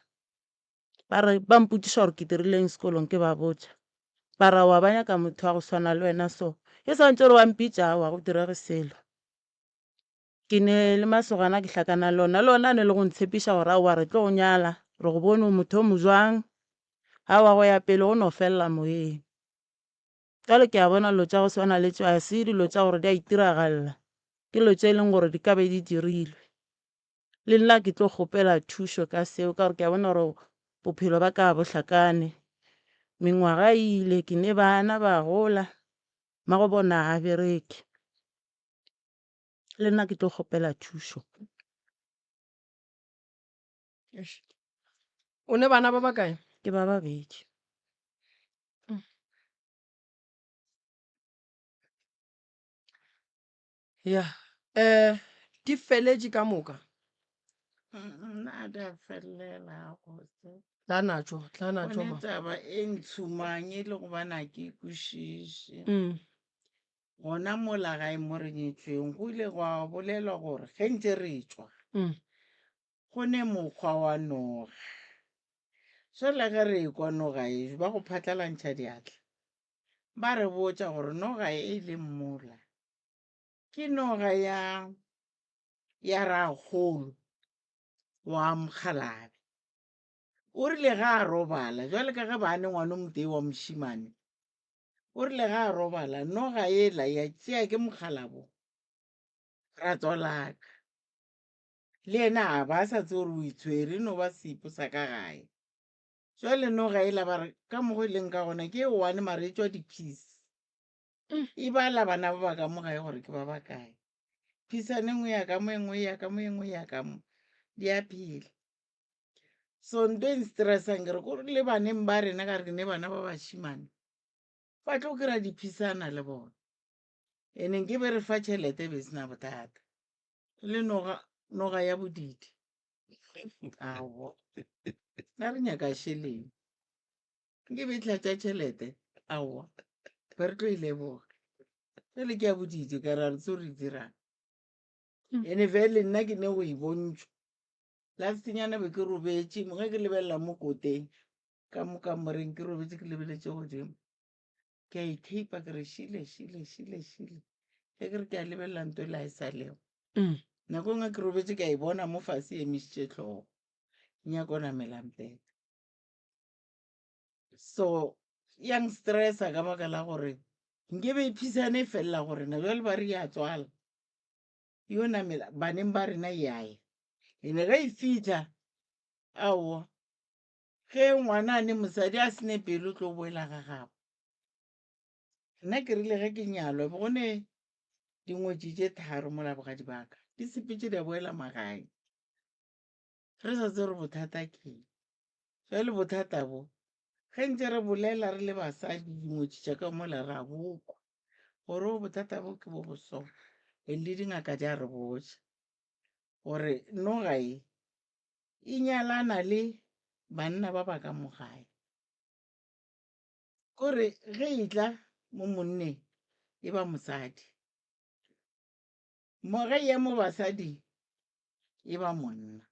ba mputiša gore ke dirileng sekolong ke ba botša ba ra wa ba nyaka motho wa go swana le wena so e santse gore wa mpitša wa go direge selo ke ne le masogana ke hlakana lona ne le go ntshepiša gore aowa re tlo go nyala re go bone motho o mojwang a wa go ya pele go no felela moyeng jale ke a bona dilo tša go swana le tša se dilo tša gore di a itiragalela ke dilo tše e leng gore di ka be di dirilwe le nna ke tlo kgopela thušo ka seo ka gore ke a bona gore bophelo ba ka bo hlakane mengwaga ile ke ne bana ba gola ma go bona a bereke le nna ke tlo kgopela thušo o ne bana ba bakae ke ba babedi ya di feletše ka moka nna di a felela gotse tla natšo one taba e ntshumang e le go bana ke kwešiše gona mo lagae mo re nyetsweng go ile go a bolelwa gore ge ntse re tswa go ne mokgwa wa noga jale ge re kwa noga e ba go phatlalantšha diatla ba re botša gore noga e le mmola ke noga ya ragolo wa Mokgalabe o rile ga a robala jwale ka ge bane ngwana motee wa mošimane o rile ga a robala noga ela ya tšea ke Mokgalabo ra tswalaka le ena a ba sa tse gore o itshwere no ba sepo sa ka gae jwale noga ela ba re ka mogo e leng ka gona ke one mare e tšwa di-piece e bala bana ba ba ka mo gae gore ke ba ba kae pisane nngwe ya ka mo engwe ya ka mo engwe ya ka mo di a phela so nto e nstressang ke re ko le baneng ba rena ka re ne bana ba bašimane ba tlo kry-a diphisana le bona ene nke be re fa tšhelete be sena bothata le noga ya bodidi awo na re nyaka šheleng nke be tlatša tšhelete aowa be re tlo ileboga jale ke ya bodidi ka ra re tse re dirang ene fele nna ke ne go e bontšhwa lastinyana be ke robetse moge ke lebelela mo koteng ka moka moreng ke robetse ke lebeletse godimo ke a ithape ke re šile ge ke re ke a lebelela nto e la e sa leo nako ngwe ke robetse ke a e bona mo fase emišitše tlhogo nyako namelampeta so yang stressa ka baka la gore nke be phisane e felela gore na jwale ba re ya tswala yo namela baneng ba rena yae ene ge e fitlha aowa ge ngwanane mosadi a sene pelo tlo boela ga gago nna ke rile ge ke nyalwa bone dingwetsi tše tharo mo labogadi baka di sepetse di a boela magae re sa tse re bothata ke jale bothata bo ge ntse re bolela re le basadi dingwetsi tša ka mola re a boko gore o bothata bo ke bo bosona and le dingaka di a re botša gore nogae e nyalana le banna ba ba ka mogae kore ge e tla mo monneng e ba mosadi ge ya mo basadi e ba monna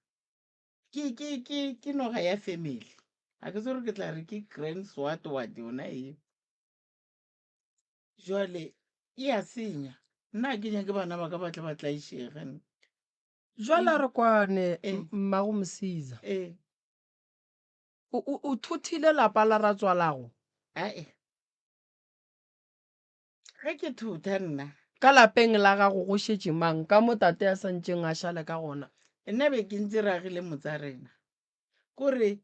ke noga ya family a ke tsore ke tla re ke grand swat wat yona e jwale e a senya nna ke nyake bana ba ka batle ba tlaišege jwale re kwane Eh. mmago Mosiza ee o thuthile lapa la ratswalago ae ge ke thutha nna ka lapeng la gago go šetše mang ka mo tate a santšeng a šale ka gona nna be ke ntse ragile motsa rena kore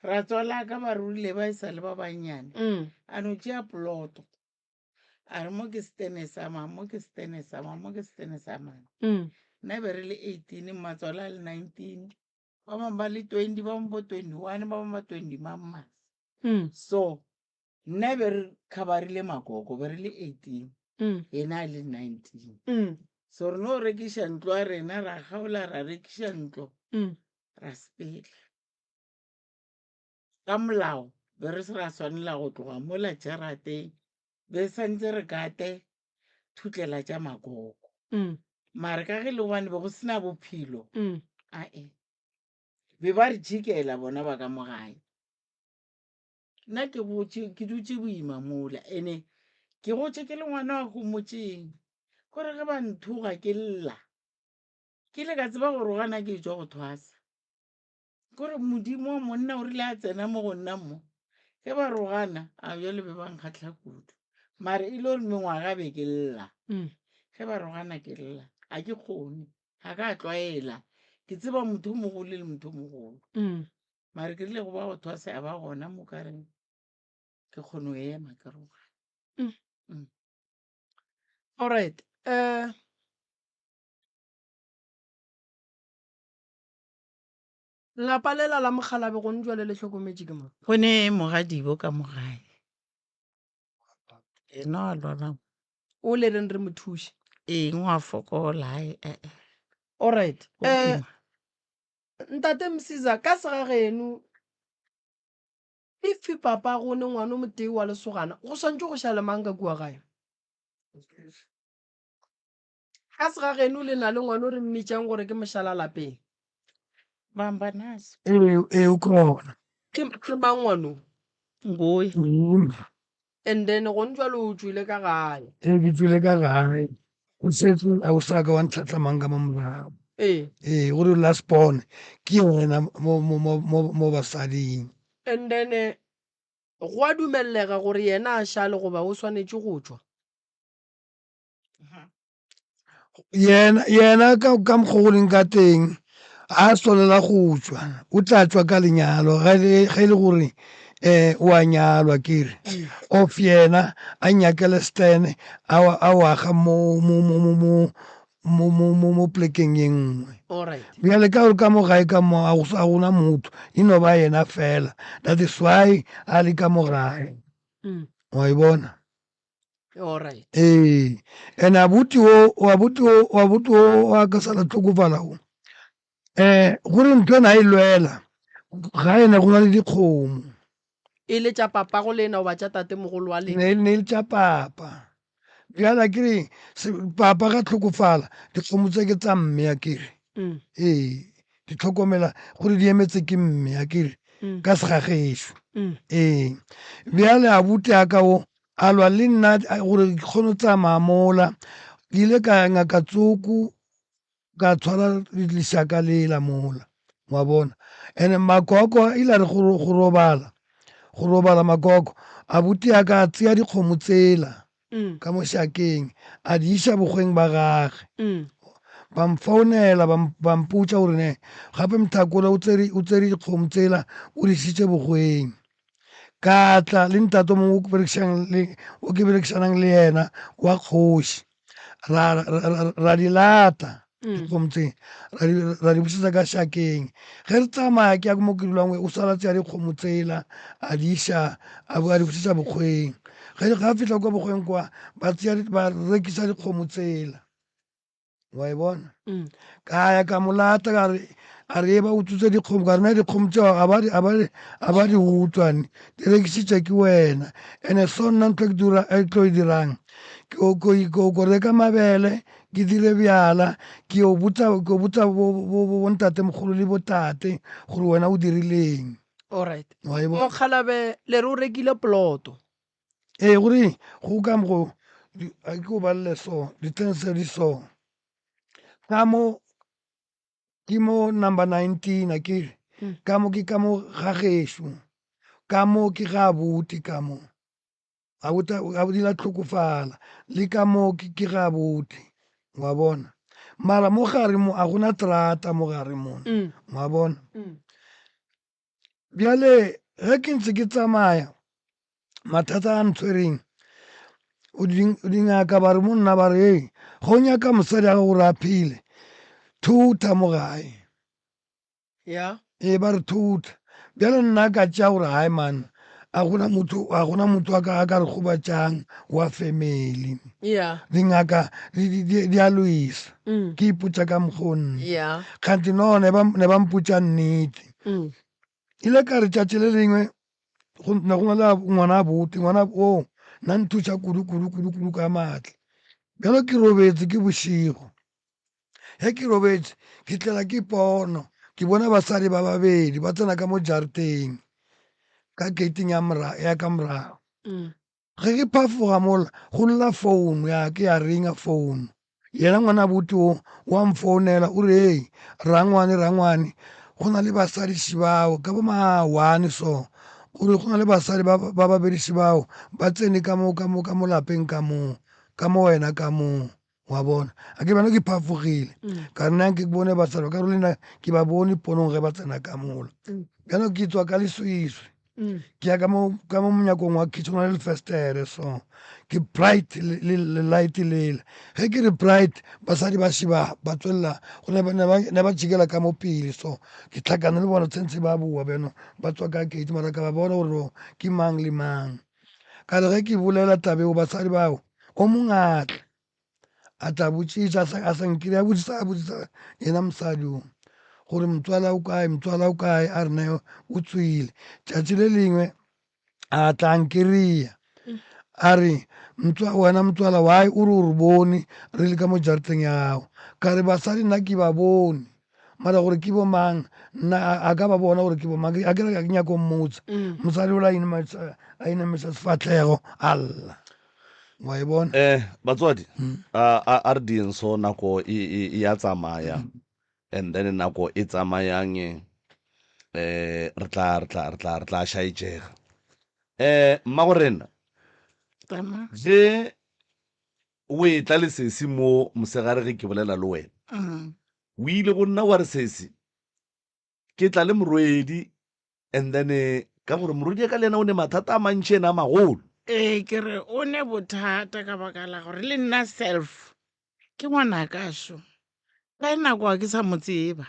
ra tswala ka ba rurile ba e sa le ba bannyane a no tšea ploto a re mo ke stene sa mang mo ke stene sa mang mo ke stene sa mang nna be re le 18 matswala a le 19 ba bangwe ba le 20 ba bangwe bo 21 ba bangwe ba 20 mamma so nna be re khabarile makoko be re le 18 ena a le 19 so re no rekiša ntlo a rena ra kgaola ra rekiša ntlo ra sepela ka molao be re se ra swanela go tloga mola jarateng be santse re kate thutlela tša makoko mare ka ge le gobane be go sena bophelo ae be ba re jikela bona ba ka mogae nna ke dutse boima mola ene ke gotse ke le ngwana wa gomotseng kore ge ba nthoga ke lla ke ile ka tseba gore gana ke tswa go thwasa kore modimo wa monna o rile a tsena mo go nna mo ge ba rogana a bjale be ba nkgatlha kudu mare e le gore mengwaga be ke lla ge ba rogana ke lla a ke kgone ga ka tlwaela ke tseba motho o mogolo le motho o mogolo mare ke rile go ba go thwasa a ba gona mo kareng ke kgone go ema ke rogana alright lapa lela la mogalabe go njwale le tlhokometse ke mang go ne mogadibo ka mogae ena wa lona o le reng re mo thuše eng wa fokola alright o boima ntate Msiza ka sega geno if papa go ne ngwana o motee wa lesogana go swantse go šale mang ka kua gae ga sega geno le na le ngwana o re mmitšang gore ke mošala lapeng bambanasi ee o kgona ke mang ngwano ngoe and then go njwale o tswile ka gae ee ke tswile ka gae o setse a o saka wa ntlhatlamang ka mo morago ee gore last born ke yena mo basading and then go a dumelega gore yena a šale goba o swanetše go tswa yena ka mokgwa go leng ka teng a swanela go tswa o tla tswa ka lenyalo ge e le gore o a nyalwa kere of yena a nyakele stene a waga mo plekeng ye nngwe alright bjale ka gore ka mo gae ka mo a gona motho e no ba yena fela that is why a le ka mo gae wa e bona alright ee and abuti wo wa ka sala tlhokofala o gore ntho ena e lwela ga ene go na le dikgomo e le tša papa go lena o ba tša tate mogolo wa lena ne le tša papa bjala kere papa ga tlhokofala dikgomo tse ke tsa mme a kere ee di tlhokomela gore di emetse ke mme a kere ka segagešo ee bjale abuti a ka o a lwa le nna gore ke kgone tsamaya mola ke ile ka ngaka tsoko ka tshwara lešaka lela mola wa bona and makoko ile re go robala makoko abuti a ka tseya dikgomo tsela ka mošakeng a di iša bogweng ba gage ba mfounela ba mputša gore ne gape Mthakole o tsere dikgomo tsela o di šitše bogweng ka tla le ntate mongwe o ke berekišanang le yena wa kgoši ra di lata dikgomo tse ra di busetsa ka šakeng ge re tsamaya ke ya mo ke dulang o sala tseya dikgomo tsela a di iša a di busetsa bokgweng ge ga fihla kwa bokgweng kwa ba rekisa dikgomo tsela wa e bona ka ya ka molata ka re a re ba utswitse dikgomo ka rena dikgomo tseo a ba di utswane di rekisitše ke wena ene so nna ntho e tlo e dirang ko reka mabele ke dire bjala ke o botsa bontate mogolo le botate gore wena o dirileng alright mokgalabe le re o rekile ploto ee gore go ka mo a ke o balele so ditense di so ka mo ke mo number 19 akere ka mo ke ka mo ga gešo ka mo ke ga abuti ka mo a dila tlhokofala le ka mo ke ga abuti wa bona mara mo gare mo a gona trata mo gare mona wa bona bjale ge ke ntse ke tsamaya mathata a ntshwereng o dingaka ba re monna ba re go nyaka mosadi a gore a phele thuta mo gae ya ee ba re thuta bjale nna ka tšea gore hae man a gona motho a ka re gobatšang wa family ya dingaka di a loisa ke ipotsa ka mokgonne ya kgante no ne ba mpotsa nnete ile ka re tšatši le lengwe go na le ngwana a bote ngwana o nna nthuša kudu ka maatla bjalo ke robetse ke bošigo ge ke robetse ke tlela ke pono ke bona basadi ba babedi ba tsena ka mo jarateng ka gating ya ka morago ge ke phafoga mola go lla founu ya ke ya ringa founu yena ngwana boti o wa mfounela o re ei rangwane go na le basadi šibao ka bo ma-one so gore go na le basadi ba babedi šibao ba tsene ka mo lapeng ka mo wena ka mo wa bona a ke bana ke phafogile ka re nang ke bone basadi ka rolena ke ba bone ponong ge ba tsena ka mola bjano ke tswa ka leswiswi ke ya ka mo monyakong wa kitchen le lefestere so ke bright le light lela ge ke re bright basadi ba šiba ba tswelela go ne ba tšhikela ka mo pele so ke tlhakane le bona tshentse ba bua bjano ba tswa ka gate mara ka ba bona gore ke mang le mang ka re ge ke bolela tabeo basadi bao o mongatla a tla botšiša a sa nkile a botsisa yena mosadi o gore motswala o kae a rena o tswile tšatši le lengwe a tla nkereya a re wena motswala wae o re bone re le ka mo jarateng ya gago ka re basadi nna ke ba bone mara gore ke bo mang nna a ka ba bona gore ke bo mang a ke re ka ke nyako mmotsa mosadi ola a inemesa sefatlhego alla wa e bona batswadi a re dieng so nako e ya tsamaya and then nako e tsamayang re tla šaetšega mmagorena ge o e tla lesesi mo mosegare ge ke bolela le wena o ile go nna wa re sesi ke tla le morwedi and then ka gore morwedi ka le ena o ne mathata a mantšhi ena a magolo ee ke re o ne bothata ka baka la gore le nna self ke ngwanakašo ka nako a ke sa mo tseba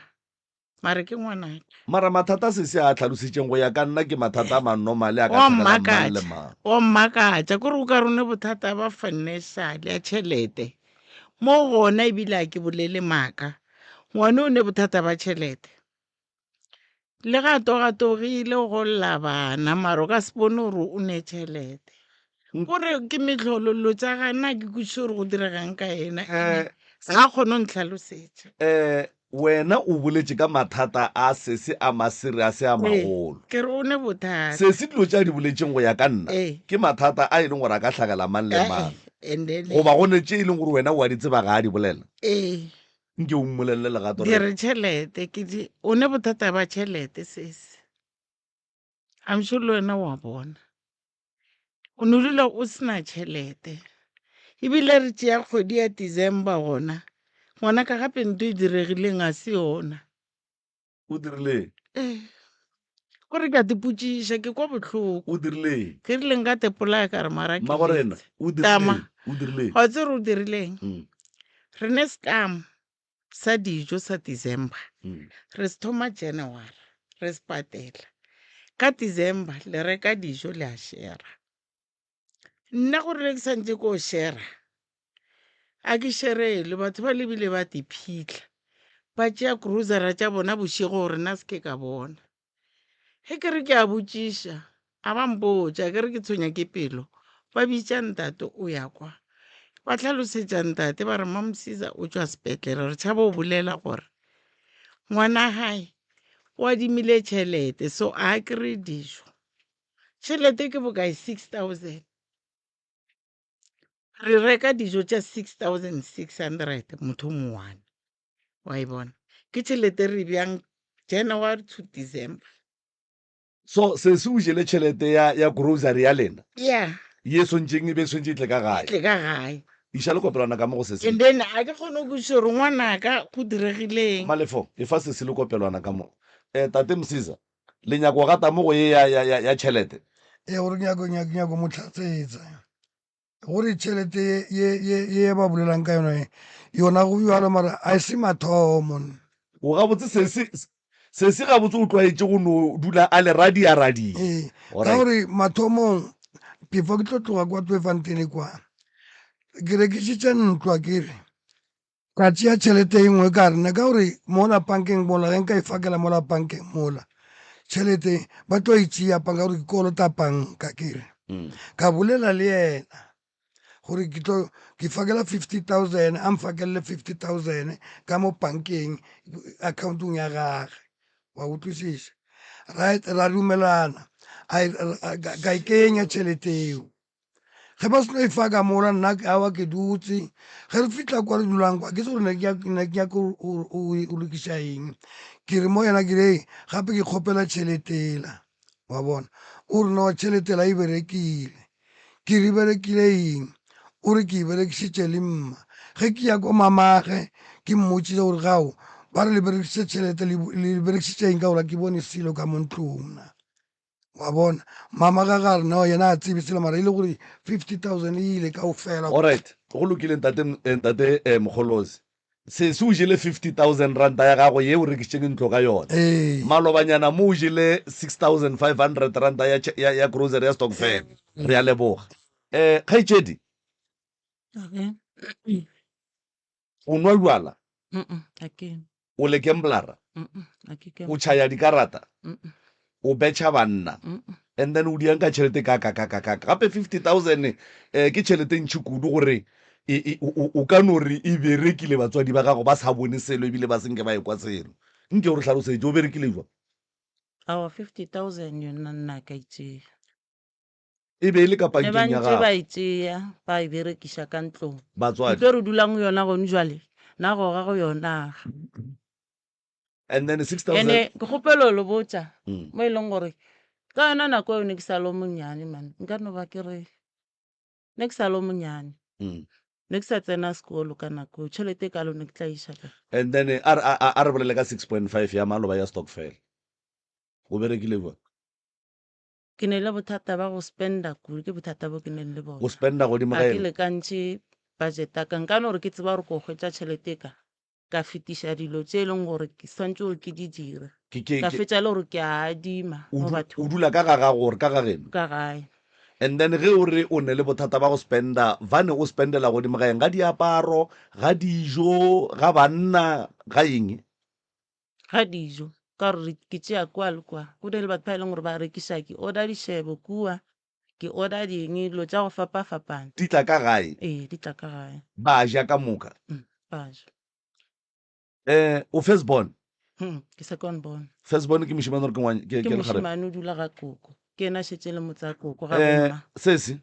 mare ke ngwanaka mara mathata se a tlhalositseng go ya ka nna ke mathata a manomale a ka tlhagelang mang le mang o mmakatša kore o ka rone bothata ba financial ya tšhelete mo gona ebile a ke bolele maaka ngwane o ne bothata ba tšhelete le ga togatogile go lla bana mara o ka se bone gore o ne tšhelete gore ke metlhololo tša gana ke kutse gore go diregang ka ena ga kgone o ntlhalosetša wena o boletse ka mathata a sese a masere a se a magolo ke re o ne bothata sese dilo tša di boletseng go ya ka nna ke mathata a e leng gore a ka tlhagela mang le mang goba go ne tše e leng gore wena o a di tseba ga a di bolela nke o mmolelele legato ke re tšhelete o ne bothata ba tšhelete sese amso le wena wa bona o ne dula o sena tšhelete ebile re tšea kgwedi ya December gona ngwana ka gape ntho e diregileng a se yona o dirileng kore ke a tipotsiša ke kwa botlhoko o dirileng ke rileng ka tepolaya ka re mara ke Mmagorena, letse. o Tama. dirileng o dirileng ga o tsere o dirileng Mm, re ne sekamo sa dijo sa December mm. re se thoma January re se patela ka December le reka dijo le a shera nna gore le ke santse ko shera a ke sherele batho ba lebile ba diphitlha ba tšea cruisera tša bona bošego gore nna se ke ka bona ge ke re ke a botšiša a ba mpotša ke re ke tshwenya ke pelo ba bitša ntate o ya kwa ba tlhalosetša ntate ba re Mamsisa o tšwa sepetlele re tšhaba o bolela gore ngwana gae o adimile tšhelete so a kry dijo tšhelete ke bokae 6,000 re reka dijo tša 6,600 motho mongwane wa e bona ke tšhelete re bjang January to December So se se o jele tšhelete ya grocery ya lena ya ye swantšeng e be swantše e tle ka gae tle ka gae iša le kopelwana ka mo go se se and then a ke kgone go šore ngwanaka go diregileng malefo e fa se se le kopelwana ka mo tate Msiza le nyako gata mo go ye ya tšhelete gore nyako mo tlhatsetsa gore tšhelete ye ba bolelang ka yona go bjalo mara a e se mathomo o ga botse se se ga botse o tlwaetse go no dula a le radia ee ka gore mathomong before ke tlo tloga kwa Tweefontein kwa ke rekisitše ntlwa kere ka tšea tšhelete e nngwe ka rena ka gore mola bankeng mola ge nka e fakela mola bankeng mola tšhelete ba tlo e tšea panka gore ke kolota panka kere ka bolela le yena gore ke fakela 50,000 a mfakelele 50,000 ka mo bankeng accountong ya gage wa utlwisiša right ra dumelana ka e kenya tšhelete eo ge ba seno e faka mola nna awa ke dutse ge re fitlha kwa re dulang kwa ke se gore ne ke nyaka o lokiša eng ke re mo yena ke re gape ke kgopela tšheletela wa bona o re no tšheletela e berekile ke re berekile eng o re ke e berekišitše le mma ge ke ya ko mamage ke mmotšiša gore gao ba re le berekišitše tšhelete le berekišitše eng ka gore ke bone selo ka mo ntlong na wa bona mama ga gare no yena a tsebe selo mara e le gore 50,000 e ile ka o fela alright go lokile ntate Mogolosi se se o jele 50,000 ranta ya gago ye o rekisitseng ntlo ka yona ee malobanyana mo o jele 6,500 ranta ya grocery ya stockfel re a leboga kgaitsedi o nwa jwala o le gamblara o tšhaya dikarata o betšha banna and then o diang ka tšhelete ka gape 50,000 ke tšhelete ntšhi kudu gore o ka no re e berekile batswadi ba gago ba sa bone selo ebile ba senke ba ekwa selo nke gore tlhalosetse o berekile jwa awa 50,000 yona nna ka itsea e be e le ka ne pankeng ya bantse ba gago itsea ba e berekiša ka ntlong batswadi ntlo re dulang go yona gone jwale na go ga go yona and then 6,000 ene ke kgopelo le botsa Mm. mo e leng gore ka yona nako eo ne ke sa lo monnyane man nka no ba ke re ne ke sa lo monnyane Mm. ne ke sa tsena sekolo ka nako tšhelete ka lo ne ke tla iša ka and then a re bolele ka 6.5 ya maloba ya stockfel o berekile jwa ke ne le bothata ba go spenda kudu ke bothata bo ke neng le o bona spenda godimo a ga ke ena lekantšhe budget ka nka no gore ke tseba gore ko hwetša tšhelete ka fetiša dilo tše e leng gore ke swantse gore ke di dire ka fetša le gore ke a adima mo o bathong dula ka ga gago gore ka ga geno ka gae and then ge o re o ne le bothata ba go spenda vane o spendela godimo ga eng ga diaparo ga dijo ga banna ga eng ga dijo ka gore ke tšea kwa le kwa go ne le batho ba e leng gore ba rekiša ke order dishebo kua ke order ding dilo tša go fapa-fapana di tla ka gae ee di tla ka gae ba ja ka moka baja o firstborn ke second born firstborn ke mošimane gore ke ke legare mošimane o dula ga koko ke ena šetse le motsa koko ga bomma sese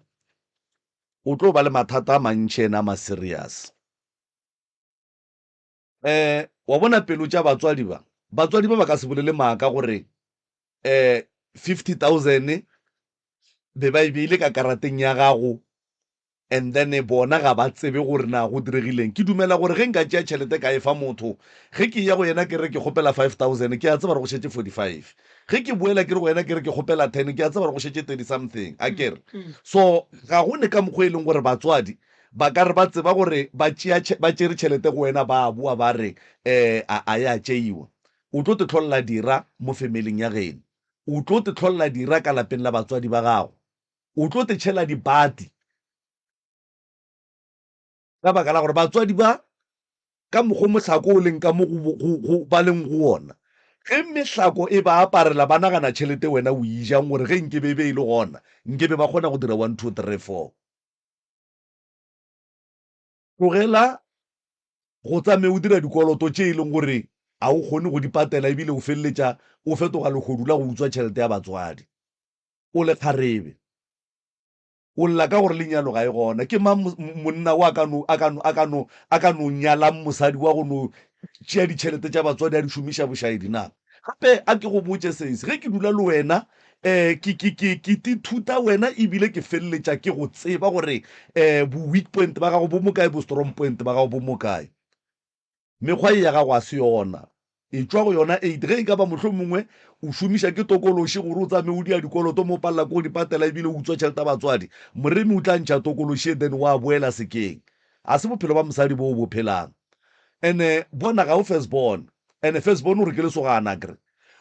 o tlo ba le mathata a mantšhi ena a ma-serious wa bona pelo tša batswadi ba ka se bolele maaka gore 50,000 be ba e beile ka karateng ya gago and then bona ga ba tsebe gore na go diregileng. Ke dumela gore ge nka tšea tšhelete ka e fa motho, ge ke ya go yena ke re ke kgopela 5,000 ke a tseba re go šetse 45, ge ke boela ke re go yena ke re ke kgopela 10 ke a tseba re go šetse 30 something a kere. So ga go ne ka mokgwa e leng gore batswadi ba ka re ba tseba gore ba tšere tšhelete go wena ba bua ba re a ya tšeiwa. O tlo te tlholela dira mo familing ya geno, o tlo te tlholela dira ka lapeng la batswadi ba gago, o tlo te tšhela dipati ka baka la gore batswadi ba ka mokgwa motlhako o leng ka mo ba leng go ona. Ge metlhako e ba aparela ba nagana tšhelete wena o ijang gore ge nkebe be e le gona nkebe ba kgona go dira 1 2 3 4. Tlogela go tsamaye o dira dikoloto tše e leng gore a o kgone go di patela ebile o feleletša o fetoga legodu la go utswa tšhelete ya batswadi, o le kgarebe, o lla ka gore lenyalo ga e gona. Ke mang monna o a ka no nyalang mosadi wa go no tšea ditšhelete tša batswadi a di šomiša bošaedi na? Gape a ke go botse sese, ge ke dula le wena ke tithuta wena ebile ke feleletša ke go tseba gore bo weak point ba gago bo mokae, bo strong point ba gago bo mokae. Mekgwa e ya gago a se yona, e tswa go yona 8. Ge e ka ba mohlho mongwe o šomiša ke tokološi gore o tsame o dia dikoloto mo palela ko di patela ebile o utswa tšhelete batswadi, moremi o tla ntšha tokološi then wa boela sekeng. A se bophelo ba mosadi bo o bo phelang. And bona ga o firstborn, and firstborn o re ke lesogana kere.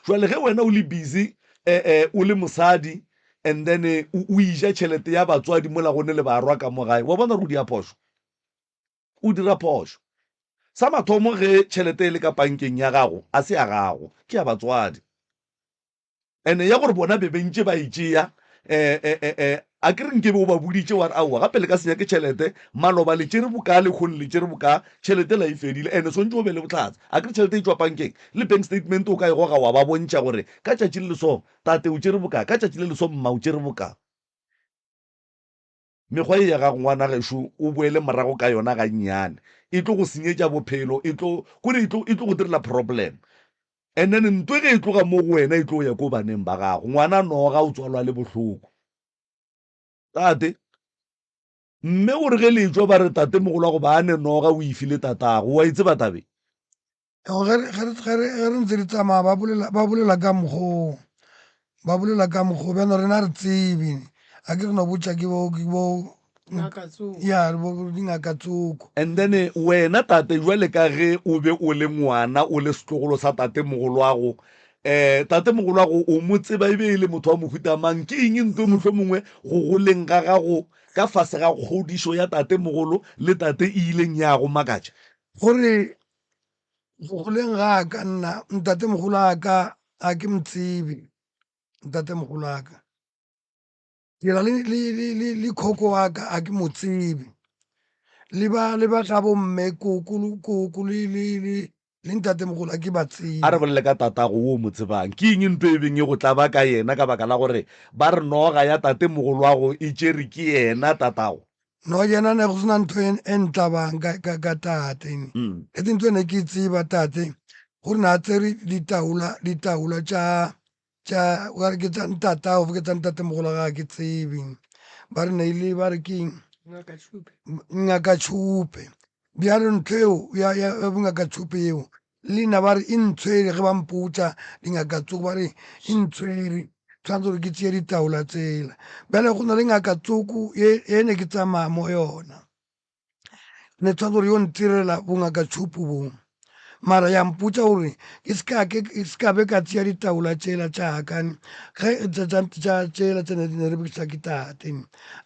Jwale ge wena o le busy o le mosadi and then o ija tšhelete ya batswadi mola gone le barwa ka mo gae, wa bona gore o dia phošo, o dira phošo. Sa mathomo ge tšhelete e le ka bankeng ya gago a se ya gago, ke ya batswadi. And ya gore bona be bentše ba itšea a ke re nkebe o ba boditše wa re aowa gape le ka senya ke tšhelete maloba le tšere boka le kgone le tšere boka tšhelete la e fedile and swantse o be le botlhatsa. A ke re tšhelete e tswa bankeng le bank statement o ka e goga wa ba bontšha gore ka tšatši le leso tate o tšere boka, ka tšatši le leso mma o tšere boka. Mekgwa e ya gago ngwana gešo o boele morago ka yona ga nnyane, e tlo go senyetša bophelo, e tlo go direla problem. And then ntwe ge e tloga mo go wena e tlo ya ko baneng ba gago, ngwana noga o tswalwa le bohloko. Tate mme o re ge le etswa ba re tate mogolo wa go ba ane noga o ifile tatago, wa itseba tabe ge re ntse di tsamaya ba bolela ka mokgoo bjano rena re tsebe a ke re no botša ke bo ya bo dingaka tsoko. and then wena tate jwale ka ge o be o le ngwana o le setlogolo sa tate mogolo wa go tate mogolo wa go o mo tseba ebe e le motho wa mohuta mang, ke eng ntwe mohlho mongwe go goleng ga gago ka fase ga kgodišo ya tate mogolo le tate e ileng ya go makatša? Gore go goleng ga ka nna ntate mogolo a ka a ke mtsebe, ntate mogolo a ka ke ra le khoko wa ka a ke mo tsebe, le ba ga bo mme koko le ntate mogolo a ke ba tsebe. A re bolele ka tatago o mo tsebang, ke eng ntho e beng e go tla ba ka yena ka baka la gore ba re noga ya tate mogolo wa go e tšere ke yena tatago? No yena ne go sena ntho e ntlabang ka tate e te ntho ene ke tseba tate gore na tsere ditaula tša wa re ke tsa ntatao ke tsa ntate mogolo ga ke tsebe, ba re neile ba re ke ngaka Tšhupe bjale ntho eo ya bongaka Tšhupe eo leina ba re e ntshwere ge ba mpotša dingaka tsoko ba re e ntshwere tshwanetse gore ke tšea ditaola tsela. Bjale go na le ngaka tsoko e ne ke tsamaya mo yona ne tshwanetse gore yo ntirela bongaka Tšhupe bong, mara ya mpotša gore ke ska be ka tšea ditaola tsela tšakane tša tsela tsene di ne re bekiša ke tate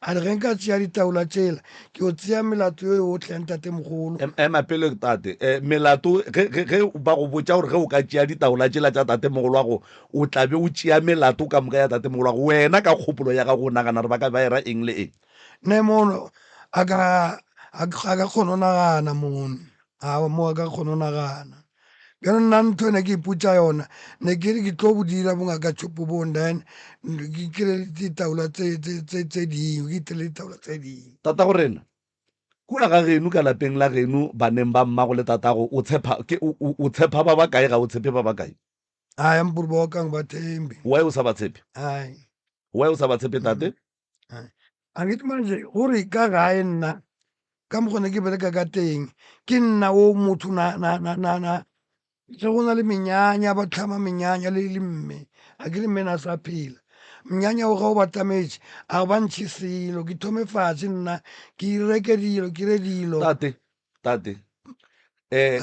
a re ge nka tšea ditaola tsela ke o tšea melato yo yotlhe ya ntate mogolo. Ema pele tate melato ge ba go botša gore ge o ka tšea ditaola tsela tša tate mogolo wa go o tlabe o tšea melato ka moka ya tate mogolo wa go, wena ka kgopolo ya gago o nagana re ba ka ba era eng le eng? Ne mono a ka kgona o nagana mono mo a ka kgona o nagana bjano nna ntho ene ke ipotša yona ne ke re ke tlo bo dira bongaka Tšhupe bong then ke kry ditaola tse dingwe ke itele ditaola tse dingwe. Tata go rena kua ga geno ka lapeng la geno baneng ba mmago le tatago o tshepa ba bakae ga o tshepe ba bakae? Aya mpuri ba wakang ba thembe. Why o sa ba tshepe? Ai. Why o sa ba tshepe tate? a ke manje gore ka gae nna ka mokgone ke bereka ka teng ke nna o motho ge go na le menyanya ba tlhama menyanya le mme a ke le mmena a sa phela mnyanya o ga o batametše a ba ntšhe selo ke thome fatshe nna ke reke dilo ke re dilo tate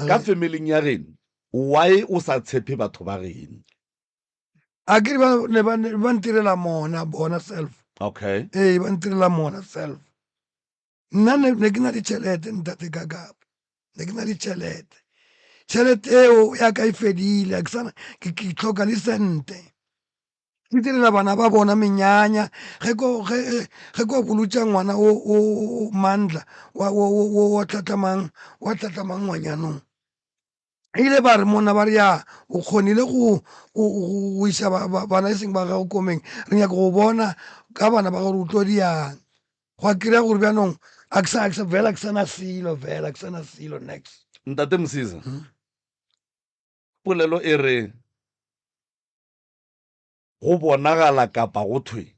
ka familing ya geno why o sa tshepe batho ba geno? a ke ba ntirela bona self Okay. ee ba ntirela mona self nna ne ke na le tšhelete ntate kakapa ne ke na le tšhelete eo ya ka e fedile ke tlhoka le sente ke direla bana ba bona menyanya ge ko bolotša ngwana o mandla wa tlatamang ngwanyanong ile ba re mona ba re ya o kgonile go isa bana e seng ba gago komeng re nyaka go bona ka bana ba gore o tlo diang go a kry-a gore bjanong vela ke sana silo next Ntate Msiza, polelo e re go bonagala kapa go thwe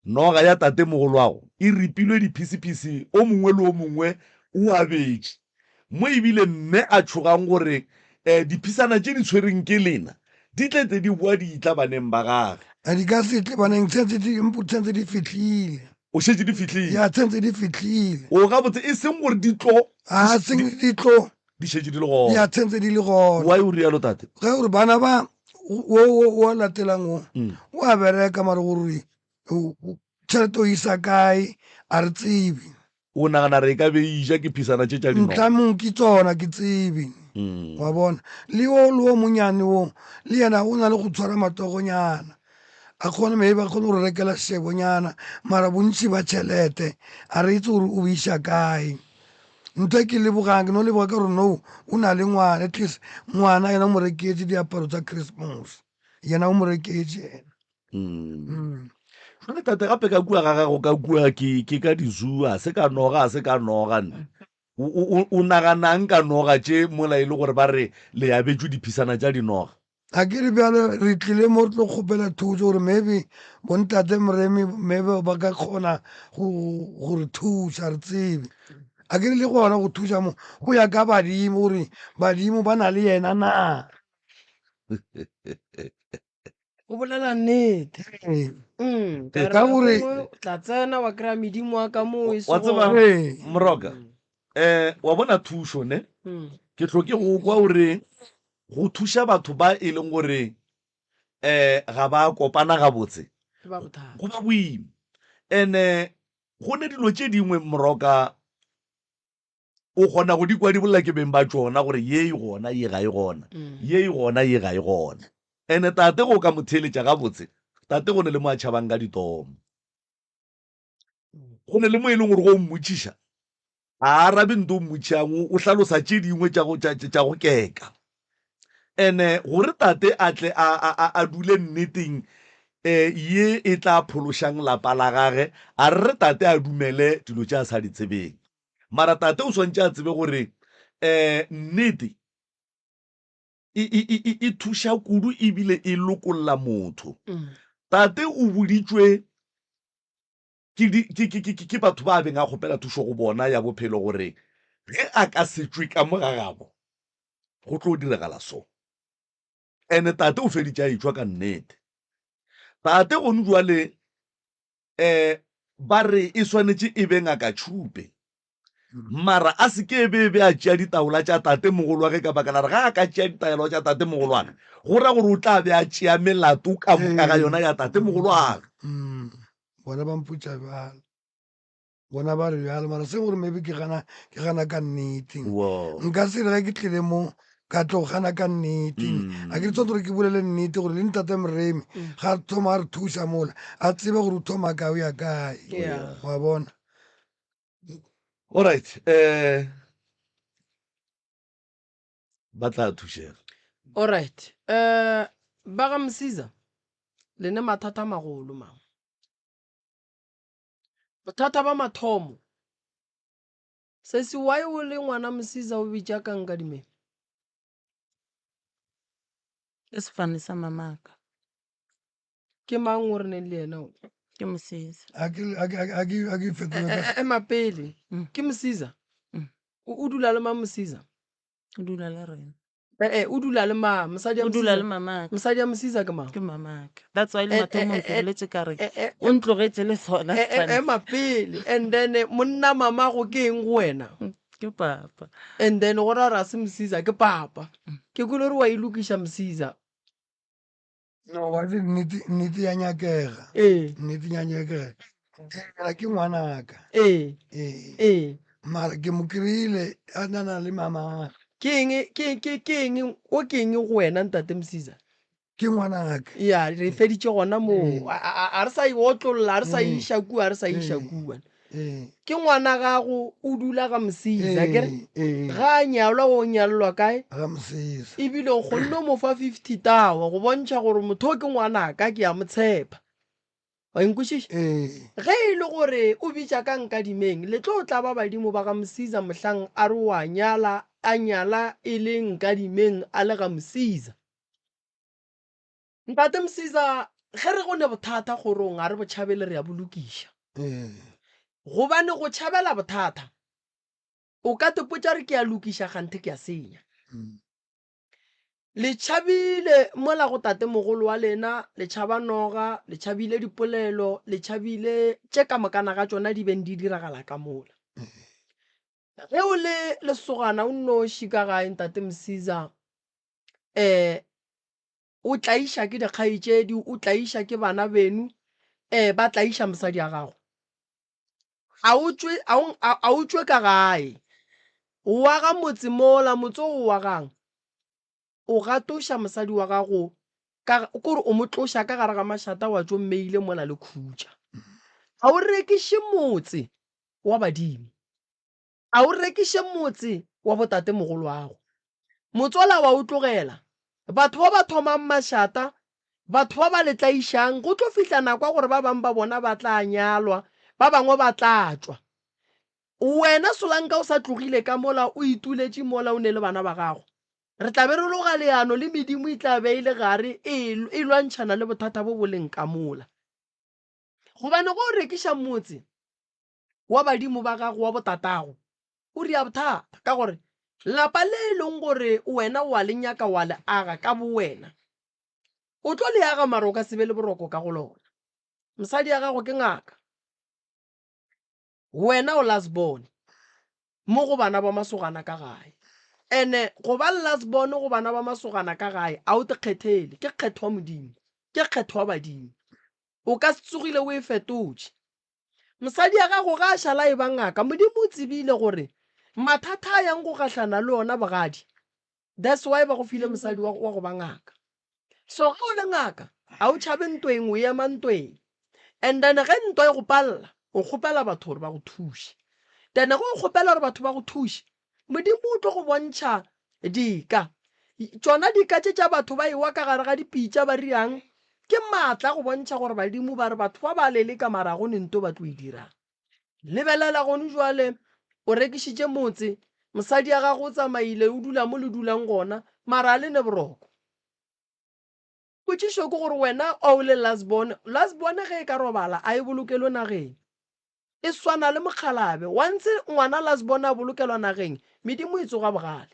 noga ya tate mogolo wago e ripilwe diphisi-phisi o mongwe le o mongwe o abetše mo ebile mme a tshogang gore diphisana tše di tshwereng ke lena di tletse di boa di itla baneng ba gage a di ka setle baneng tshentse di fitlhile o šetse di fitlhile ya tshentse di fitlhile o gabotse e seng gore di tlo a seng di tlo di šetse di le gona ya tshentse di le gona why o rialo tate? ge gore bana ba o latelang o a bereka mare gore tšhelete o isa kae a re tsebe o nagana re ka be ija ke phisana tše tša dino? ntlamong ke tsona ke tsebe wa bona le o monyane o le yena o na le go tshwara matogonyana a kgone maybe a kgone go rekela shebonyana mara bontši ba tšhelete a re itse gore o iša kae ntho e ke lebogang ke no leboga ka gore no o na le ngwana at least ngwana yena o mo reketse diaparo tsa christmas yena o mo reketse yena jale tate gape ka kua ga gago ka kua ke ka dizua se ka noga a se ka noga nne o naganang ka noga tše mola e le gore ba re le abetswe diphisana tša dinoga? a ke re bjale re tlile mo re tlo kgopela thuso gore maybe bontate moremi maybe ba ka kgona gore thusa re tsebe a ke re le gona go thusa mo go ya ka badimo gore badimo ba na le yena na o bolela nnete ka gore tla tsena wa kry-a medimo wa ka moo e wa tseba moroka wa bona thuso ne ke tlhoke go kwa gore go thuša batho ba e leng gore ga ba kopana gabotse go ba boima and-e go ne dilo tše dingwe moroka o kgona go di kwa di bolela ke beng ba tsona gore ye e gona ye ga e gona ye e gona ye ga e gona and-e tate go ka motheletša gabotse tate go ne le mo a tšhabang ka ditomo go ne le mo e leng gore go mmotšiša a arabe nto o mmotšang o hlalosa tše dingwe tša go keka and-e gore tate a tle a dule nneteng ye e tla phološang lapa la gage a re tate a dumele dilo tše a sa di tsebeng mara tate o swantše a tsebe gore nnete e thuša kudu ebile e lokolola motho tate o boditšwe ke batho ba beng a kgopela thušo go bona ya bophelo gore ge a ka setswe ka mo gagago go tlo diragala so and tate o feditše a etswa ka nnete tate gone jwale ba re e swanetše e be ngaka tšhupe mara a se ke be a tšea ditaola tša tate mogolo wa ge ka baka la re ga a ka tšea ditaelo tša tate mogolo wa ge go ra gore o tla be a tšea melato ka moka ga yona ya tate mogolo wa ge bona ba mputša bjalo bona ba re bjalo mara se gore maybe ke gana ka nnete nka se re ge ke tlile mo ka tlo gana ka nnete a ke tshwanetse gore ke bolele nnete gore le ntate moremi ga thoma a re thusa mola a tsebe gore o thoma kae o ya kae wa bona alright ba tla thušega alright ba ga Msiza le ne mathata magolo mang bothata ba mathomo se se why o le ngwana Msiza o bitša ka nkadimeng ke sefane sa mamaka ke mang o re neng le yena ke mosesa a ke fetole ka Mapele Mm. ke Mosisa Mm. o dula le ma Mosisa o dula le rena o dula le ma mosadi ya o dula le Mosisa mamaka mosadi ya Mosisa ke mang ke mamaka that's why le mathomong ke boletse ka re eh, eh, o ntlogetse le sona Mapele and then monna mamago ke eng go wena ke papa and then go ra se Mosisa ke papa ke kole re wa ilokiša Mosisa no wa nnete ya nyakega nnete ya nyakega ena ke ngwanaka mara ke mo kry-ile a nana le mamaka ke eng o ke eng go wena ntate Mosisa ke ngwanaka ya re feditše gona moo a re sa e otlolola a re sa iša kua a re sa iša kua ke ngwana gago o dula ga Mosisa kere ga a nyalwa o nyalelwa kae ga mosesa ebile o kgonne mo fa 50 tawa go bontšha gore motho o ke ngwanaka ke a mo tshepa wa inkwešiša ge e le gore o bitša ka nkadimeng le tlo o tla ba badimo ba ga Mosisa mohlang a re wa nyala a nyala e le nkadimeng a le ga Mosisa ntate Mosisa ge re go ne bothata gorong a re botšhabele re ya bolokiša gobane go tšhabela bothata o ka tepotša re ke a lokiša gante ke a senya le tšhabile mola go tate mogolo wa lena le tšhaba noga le tšhabile dipolelo le tšhabile tše ka mokana ga tšona di beng di diragala ka mola ge o le lesogana o nnoši ka gae ntate Mosisa o tlaiša ke dikgaetšedi o tlaiša ke bana benu ba tlaiša mosadi ya gago a o tšwe ka gae o waga motse mola motse o wagang o gatoša mosadi wa gago kore o mo tloša ka gare ga mašata wa tšo mmeile mola le khutša ga o rekiše motse wa badimo a o rekiše motse wa botate mogolo wago motswala wa o tlogela batho ba ba thomang mašata batho ba ba letlaišang go tlo fihla nakwa gore ba bangwe ba bona ba tla nyalwa ba bangwe ba tla tšwa wena solanka o sa tlogile ka mola o ituletše mola o ne le bana ba gago re tla be re loga leano le medimo e tla be e le gare e lwantšhana le bothata bo boleng ka mola gobane go o rekiša motse wa badimo ba gago wa botatago o ria bothata ka gore lapa le e leng gore wena wa le nyaka wa le aga ka bo wena o tlo le aga mara o ka sebe le boroko ka go lona mosadi ya gago ke ngaka wena o lasbone mo go bana ba masogana ka gae ene go ba lasbone go bana ba masogana ka gae a o te kgethele ke kgetho wa modimo ke kgetho wa badimo o ka se tsogile o e fetotše mosadi ya gago ga a šala e ba ngaka modimo o tsebile gore mathata a yang go gahlana le ona bogadi that's why ba go file mosadi wa go ba ngaka so ga o le ngaka a o tšhabe ntweng o ema ntweng and then ge ntwa e go palela o kgopela batho gore ba go thuše then go o kgopela gore batho ba go thuše modimo o tlo go bontšha dika tšona dika tše tša batho ba ewa ka gare ga dipitša ba riang ke maatla go bontšha gore badimo ba re batho ba ba lele ka mara go nento ba tlo e dirang lebelela gone jwale o rekišitše motse mosadi ya gago o tsamaile o dula mo le dulang gona mara a le ne boroko potšišo ke gore wena o le lasbone ge e ka robala a e bolokelo nageng e swana le mokgalabe once ngwana lasbone a bolokelwa nageng medimo e tsoga bogale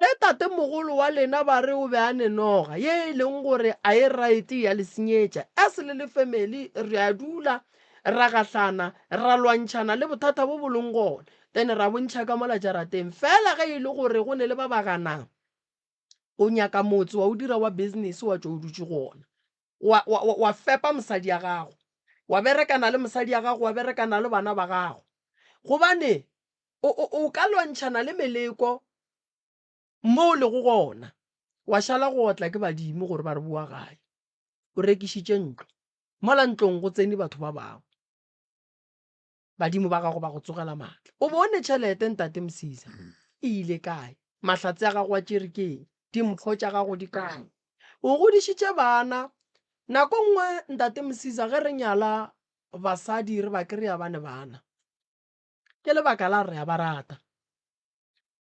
ge tate mogolo wa lena ba re o be a nenoga ye e leng gore a e right ya lesenyetša a se le le family re a dula ra gahlana ra lwantšhana le bothata bo boleng gona then ra bontšha ka mola jarateng fela ge e le gore go ne le ba ba ganang o nyaka motse wa o dira wa business wa tšwa o dutse gona wa fepa mosadi ya gago wa berekana le mosadi ya gago wa berekana le bana ba gago gobane o ka lwantšhana le meleko mo le go gona wa šala go otla ke badimo gore ba re bua gae o rekišitše ntlo mola ntlong go tsene batho ba bangwe badimo ba gago ba go tsogela maatla o bone tšhelete ntate Mosisa e ile kae mahlatse a gago a tšerekeng dimpho tša gago di kae o godišitše bana nako nngwe ntate Mosisa ge re nyala basadi re ba kry-a bane bana ke lebaka la re a ba rata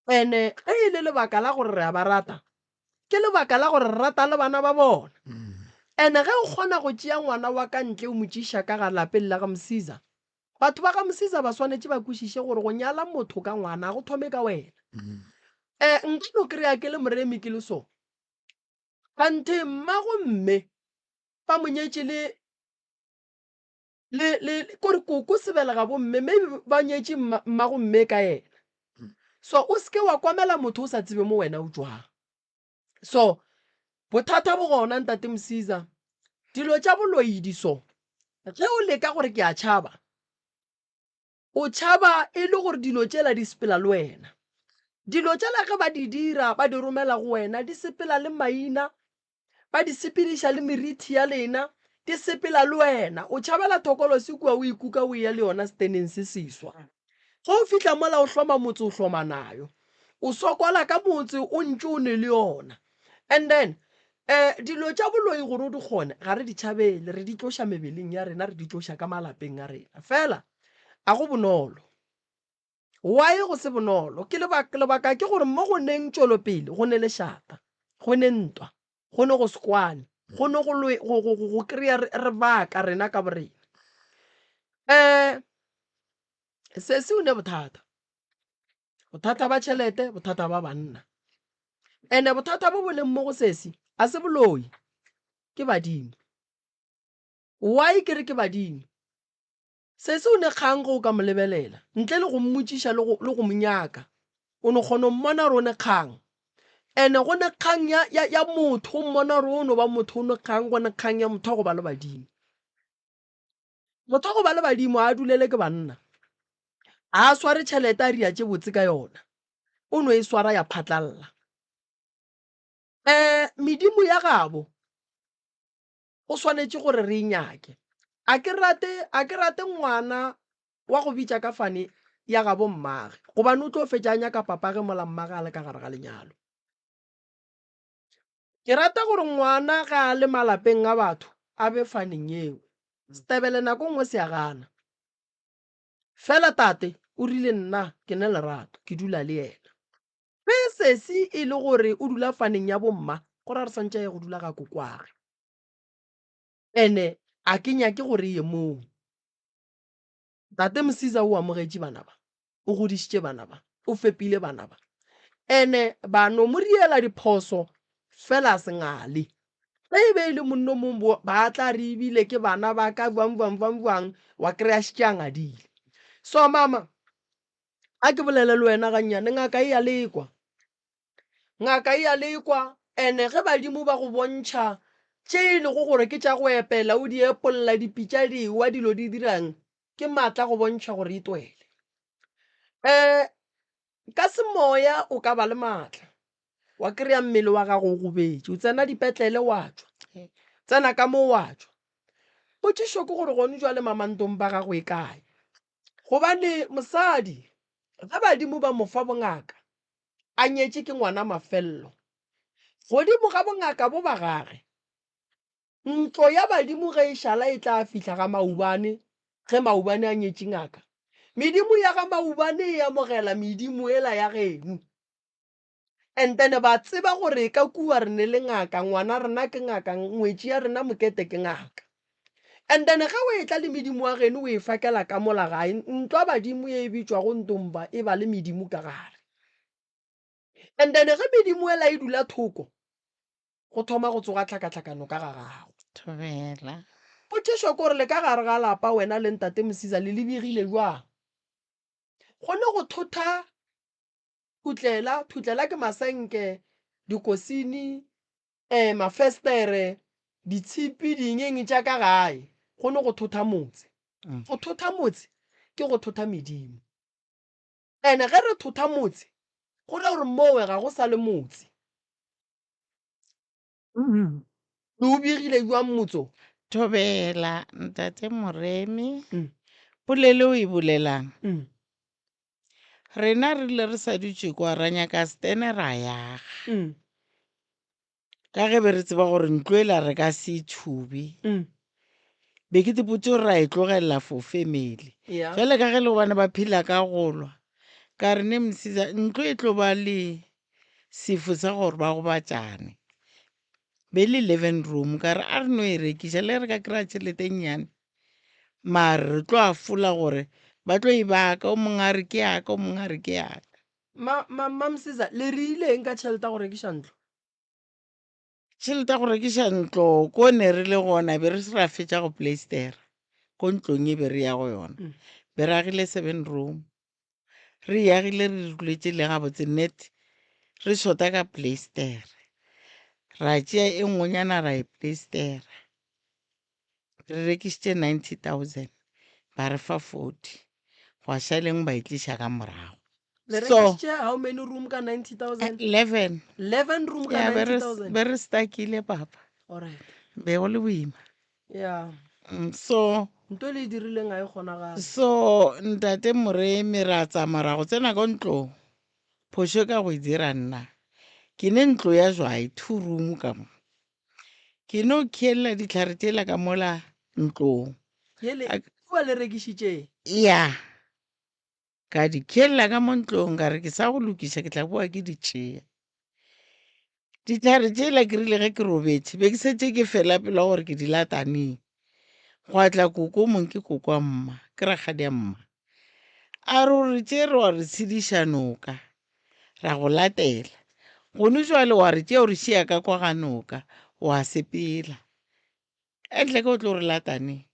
ene ge e le lebaka la gore re a ba rata ke lebaka la gore re rata le bana ba bona ene ge o kgona go tšea ngwana wa ka ntle o motšiša ka ga lapeng la ga Mosiza, batho ba ga Mosiza ba swanetse ba kwešiše gore go nyala motho ka ngwana go thome ka wena. Nka no kry-a ke le moremi ke le so kante mmago mme ba monyetše le kore koko sebelega bo mme maybe ba nyetše mmago mme ka yena. So o seke wa kwamela motho o sa tsebe mo wena o tswang. So bothata bo gona ntate Mosiza, dilo tša boloidi so ge o leka gore ke a tšhaba, o tšhaba e le gore dilo tšela di sepela le wena. Dilo tšela ge ba di dira ba di romela go wena di sepela le maina, ba di sepediša le meriti ya lena, di sepela le wena. O tšhabela thokolosi kua o ikuka o ya le yona steneng se seswa. Ge o fitlha mola o hloma motse o hloma nayo, o sokola ka motse o ntše o ne le yona. And then dilo tša boloi gore o di kgone ga re di tšhabele, re di tloša mebeleng ya rena, re di tloša ka malapeng a rena. Fela a go bonolo. Why go se bonolo? Ke lebaka ke gore mo go neng tšwelopele go ne le šata, go ne ntwa, go ne go sekwane, go ne go kry-a re baka rena ka borena. Se se une bothata ba tšhelete, bothata ba banna, ene bothata bo boleng mo go sesi a se boloi, ke badimo. Why ke re ke badimo? Se se o ne kgang go ka mo lebelela ntle le go mmotšiša le go monyaka, o ne kgona mmona re o ne kgang. Ene go ne kgang ya motho o mmona re o no ba motho o ne kgang, go ne kgang ya motho go ba le badimo. Motho go ba le badimo a dulele ke banna, a sware tšhelete a ria tše botse ka yona, o no e swara ya phatlalla. Medimo ya gabo o swanetše gore re inyake. A ke rate ngwana wa go bitša ka fane ya gabo mmage, gobane o tlo fetša nyaka papa ge mola mmage a le ka gare ga lenyalo. Ke rata gore ngwana ga a le malapeng a batho a be faneng eo. Setebele nako nngwe se a gana. Fela tate o rile nna ke ne lerato ke dula le yena. Ge sesi e le gore o dula faneng ya bomma, go ra re santše ya go dula ga kokwage. Ene a ke nyake gore ye moo. Tate Mosiza o amogetše bana ba, o godišitše bana ba, o fepile bana ba. Ene ba no mo riela diphoso fela se ngale. Ge e be e le monno mo ba tla re ebile ke bana ba ka buang wa kry-a šitše a ngadile. So mama, a ke bolele le wena gannyane, ngaka e ya lekwa. Ngaka e ya lekwa, ene ge badimo ba go bontšha tše e lego gore ke tša go epela o di epolla dipitša diwa dilo di dirang, ke maatla go bontšha gore e twele. Ka semoya o ka ba le maatla, wa kry-a mmele wa gago o gobetše, o tsena dipetlele wa tšwa, tsena ka mo wa tšwa. Potšišo ke gore gone jwa le mamantong ba gago e kae, gobane mosadi ge badimo ba mo fa bongaka a nyetše ke ngwana mafello, godimo ga bongaka bo ba gage, ntlo ya badimo ge e šala e tla fihla ga Maubane, ge Maubane a nyetše ngaka, medimo ya ga Maubane e amogela medimo ela ya geno. And then ba tseba gore ka kua re ne le ngaka, ngwana rena ke ngaka, ngwetši ya rena mokete ke ngaka. And then ge o e tla le medimo wa geno o e fakela ka mola gae, ntwa badimo e bitšwa go ntomba e ba le medimo ka gare. And then ge medimo ela e dula thoko, go thoma go tsoga tlhakatlhakano ka ga gago. Thobela. Potšišo ke gore le ka gare ga lapa wena le ntate Mosiza le lebegile jwang. Gone go thotha thutlela ke masenke, dikosini, mafestere, ditshipi, dingeng tša ka gae, gone go thotha motse. Go thotha motse ke go thotha medimo. Ene ge re thotha motse, go le gore mowe ga go sa le motse. Le o begile jwang motso? Thobela ntate Moremi, polele o e bolelang. Rena re ile re sa dutše kwa ra nyaka stene ra yaga, ka ge be re tseba gore ntlo ela re ka se thubi. Be ke dipotse gore ra e tlogelela for family. Fele ka ge le gobane ba phela ka golwa, ka re ne Mosiza ntlo e tlo ba le sefo sa gore ba go batšane. be le 11 room ka re a re no e rekiša le re ka kry-a tšheletenyane mare re tlo a fola gore ba tlo e baka o mongwe a re ke yaka o mongwe a re ke yaka mamsiza le re ileng ka tšhelete ya go rekiša ntlo tšhelete ya go rekiša ntlo ko ne re le gona be re se ra fetša go playstera ko ntlong e be re ya go yona be re agile 7 room re yagile re duletse le gabotse net re shota ka playstera ra tšea e nngwenyana ra e playstera re rekišitše 90,000 ba re fa 40 go a šaleng ba e tliša ka morago le so rekišitše how many room ka 90,000 11 11 room ka ya 90,000 be re stakile papa alright be go le boima ya so ntho le e dirileng a e kgonagala so ntate moremi ra tsamaya ra go tsena ko ntlong phošo ka go e dira nna ke ne ntlo ya jwai 2 room ka mo ke no kielela ditlhare tela ka mola ntlong yele kua le rekišitše ya ka di kielela ka mo ntlong ka re ke sa go lokiša ke tla boa ke di tšea ditlhare tšela ke rile ge ke robetse be ke setse ke fela pela gore ke di lataneng go atla koko mong ke koko wa mma ke ragadi ya mma a re ore tše re wa re tshediša noka ra go latela gone jwale wa re tšeo re šia ka kwa ga noka wa sepela entle ke o tlo re lataneng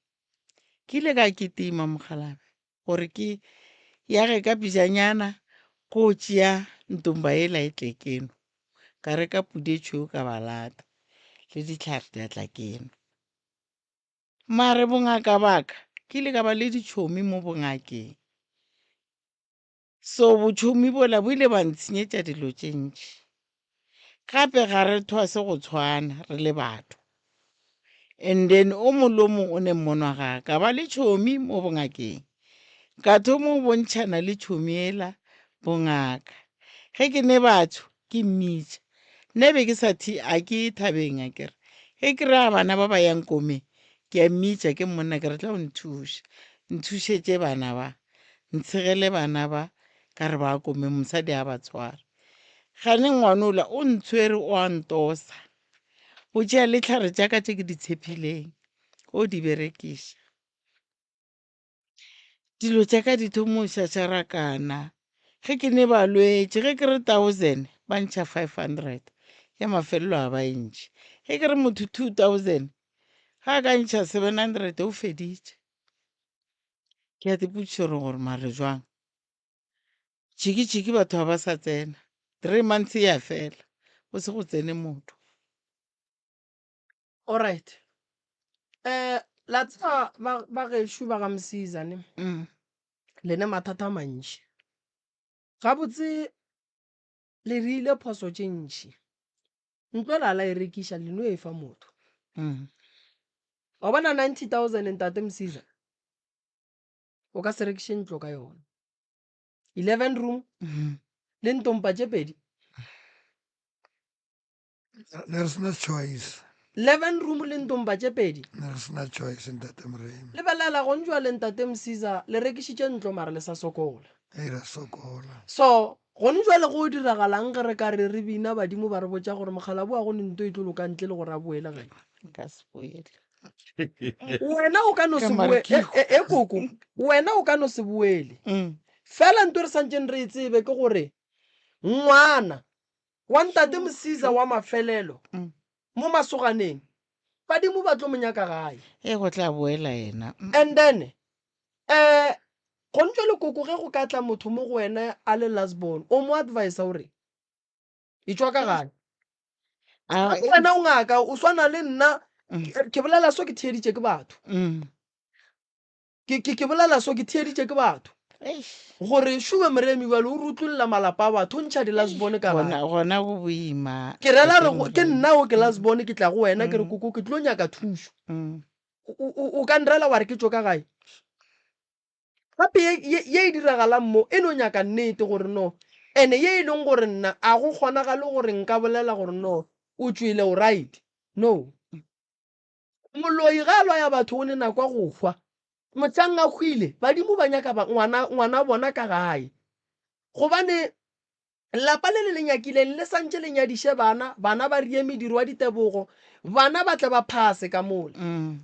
ke ile ka ketima mogalabe gore ke ya ge ka pijanyana ko tšea ntomba ela e tle keno ka reka pudetšheo ka balata le ditlhare di atla keno mare bongaka baka ke ile ka ba le ditšhomi mo bongakeng so botšhomi bola bo ile ba ntshenyetša dilo tše ntši gape ga re thwase go tshwana re le batho and then o mongwe o ne mmonwa ga ka ba le tšhomi mo bongakeng ka thomo go bontšhana le tšhomi ela bongaka ge ke ne batho ke mmitša nne be ke sa a ke thabeng a kere ge ke rea bana ba ba yang kome ke a mmitša ke monna ke re tla go nthušetše bana ba ntshegele bana ba ka re ba kome mosadi a ba tshwara gane ngwanola o ntshwere o a ntosa o tšea letlhare tša ka tše ke di tshepileng o di berekiša dilo tša ka di thomo šašarakana ge ke ne ba lwetše ge ke re 1000 ba ntšha 500 ya mafelelo a ba ntši ge ke re motho 2000 ga a ka ntšha 700 o feditše ke a dipotšišo gore mare jwang tšhiki batho ba ba sa tsena 3 months ya fela o se go tsene motho alright la tseba ba gešo ba ga mosizane lene mathata a mantši gabotse le rile phoso tše ntši ntlo lala e rekiša leno e fa motho wa bona 90,000 ntate mosiza o ka se rekiše ntlo ka yona 11 room le ntompa tše pedi There's no choice. 11 room le ntompa tše pedi There's no choice in that mrem. le belela go ntšwa le ntate mosiza le rekišitše ntlo mare le sa sokola Era sokola. so gone jwale go diragalang ge re ka re re bina badimo ba re botša gore mogala boa go ne nto e tlo loka ntle le gore a boele ge nka se boele wena o ka no Ka se mare ke koko wena o ka no se boele fela nto re santseng re e tsebe ke gore ngwana wa ntate mosiza wa mafelelo mo masoganeng badimo ba tlo monyaka gae go tla boela yena and then go ntse le koko ge go ka tla motho mo go wena a le lasbon o mo advise gore e tswa ka gae wena o ngaka o swana le nna ke bolela so ke theeditše ke batho ke bolela so ke theeditše ke batho gore šume moremi bale o rutlolla malapa a batho o ntšha di-lasbone ka gae gona go boima ke rela re ke nna o ke lasbone ke tla go wena ke re koko ke tlo nyaka thušo o ka nrela wa re ke tso ka gae gape ye e diragalang mo e no nyaka nnete gore no ene ye e leng gore nna a go kgonagale gore nka bolela gore no o tswile o right no moloi ga a lwaya batho o ne nako a go hwa motsang a hwile badimo ba nyaka ngwana bona ka gae gobane lapa le le nyakileng le santse le nyadiše bana ba rie mediro wa ditebogo bana ba tle ba phase ka mole